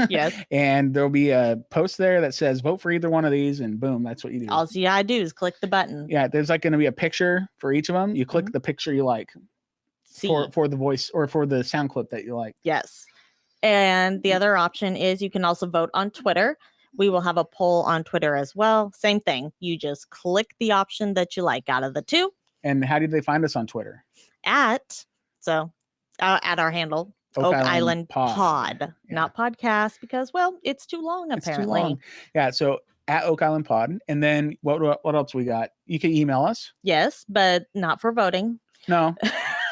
Yes. And there'll be a post there that says vote for either one of these, and boom, that's what you do. All you gotta do is click the button. Yeah, there's like going to be a picture for each of them. You click the picture you like for the voice or for the sound clip that you like. Yes. And the other option is you can also vote on Twitter. We will have a poll on Twitter as well. Same thing. You just click the option that you like out of the 2. And how did they find us on Twitter? At our handle, Oak Island Pod. Not podcast because, well, it's too long apparently. It's too long. Yeah, so at Oak Island Pod. And then what else we got? You can email us. Yes, but not for voting. No.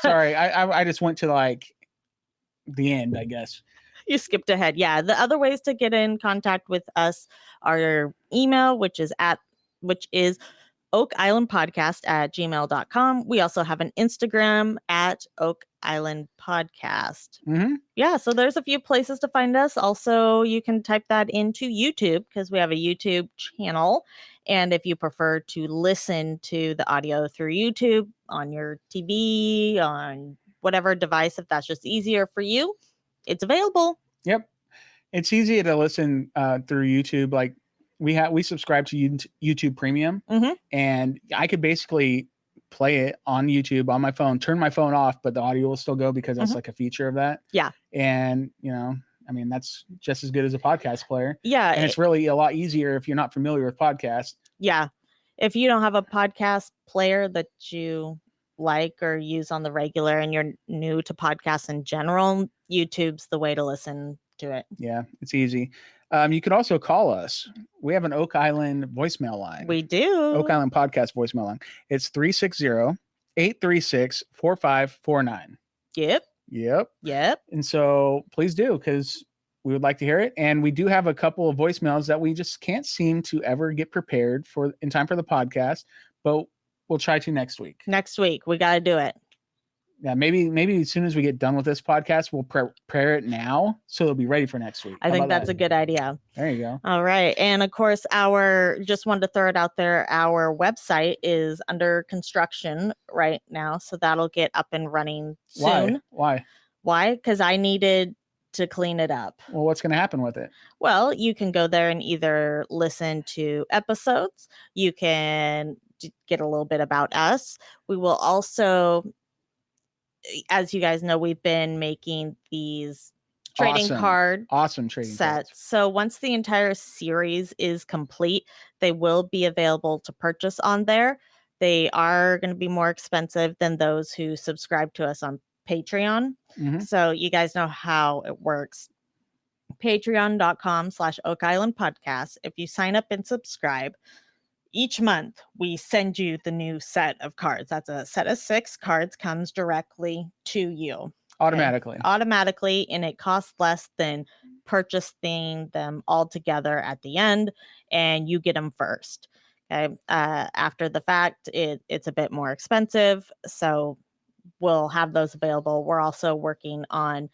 Sorry. I just went to like the end, I guess. You skipped ahead. Yeah. The other ways to get in contact with us are email, which is OakIslandPodcast@gmail.com. We also have an Instagram at Oak Island Podcast. Yeah, so there's a few places to find us. Also, you can type that into YouTube because we have a YouTube channel. And if you prefer to listen to the audio through YouTube on your TV, on whatever device, if that's just easier for you, it's available. Yep. It's easy to listen through YouTube. Like we subscribe to YouTube Premium, and I could basically play it on YouTube on my phone, turn my phone off, but the audio will still go because that's like a feature of that. Yeah. And, I mean, that's just as good as a podcast player. Yeah. And it's really a lot easier if you're not familiar with podcasts. Yeah. If you don't have a podcast player that you like or use on the regular and you're new to podcasts in general, YouTube's the way to listen to it. Yeah, it's easy. You could also call us. We have an Oak Island voicemail line. We do. Oak Island Podcast voicemail line. It's 360-836-4549. Yep. And so please do, because we would like to hear it. And we do have a couple of voicemails that we just can't seem to ever get prepared for in time for the podcast, but we'll try to next week. Next week. We got to do it. Yeah, maybe as soon as we get done with this podcast, we'll prepare it now so it'll be ready for next week. I think that's a good idea. There you go. All right. And of course, just wanted to throw it out there. Our website is under construction right now. So that'll get up and running soon. Why? Because I needed to clean it up. Well, what's going to happen with it? Well, you can go there and either listen to episodes. You can get a little bit about us. We will also, as you guys know, we've been making these trading card trading sets. Cards. So once the entire series is complete, they will be available to purchase on there. They are going to be more expensive than those who subscribe to us on Patreon. So you guys know how it works. Patreon.com/Oak Island Podcast. If you sign up and subscribe, each month we send you the new set of cards. That's a set of 6 cards, comes directly to you. Automatically. Okay? Automatically, and it costs less than purchasing them all together at the end, and you get them first. Okay. After the fact, it's a bit more expensive, so we'll have those available. We're also working on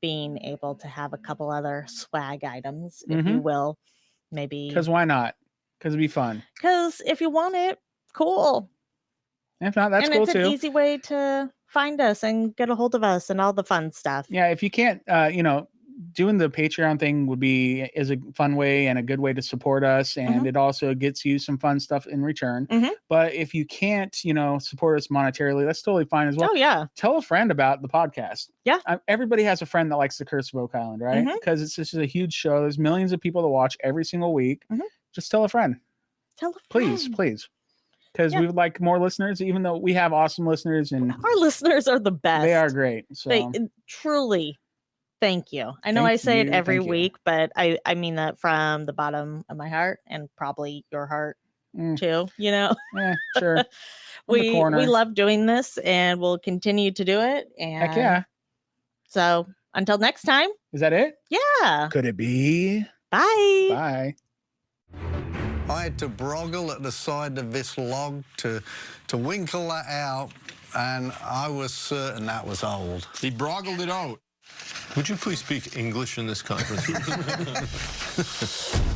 being able to have a couple other swag items, if you will. Maybe. Because why not? Because it'd be fun. Because if you want it, cool. If not, that's and cool it's too. an easy way to find us and get a hold of us and all the fun stuff. Yeah, if you can't, doing the Patreon thing is a fun way and a good way to support us, and it also gets you some fun stuff in return. But if you can't, support us monetarily, that's totally fine as well. Oh yeah, tell a friend about the podcast. Yeah, everybody has a friend that likes the Curse of Oak Island, right? Because it's just a huge show. There's millions of people that watch every single week. Just tell a friend. Tell a friend, please. Because we would like more listeners, even though we have awesome listeners, and our listeners are the best. They are great. So they truly. Thank you. I know I say it every week, but I mean that from the bottom of my heart, and probably your heart too. Yeah, sure. we love doing this, and we'll continue to do it. And heck yeah. So until next time. Is that it? Yeah. Could it be? Bye. Bye. I had to broggle at the side of this log to winkle that out, and I was certain that was old. He broggled it out. Would you please speak English in this conference room?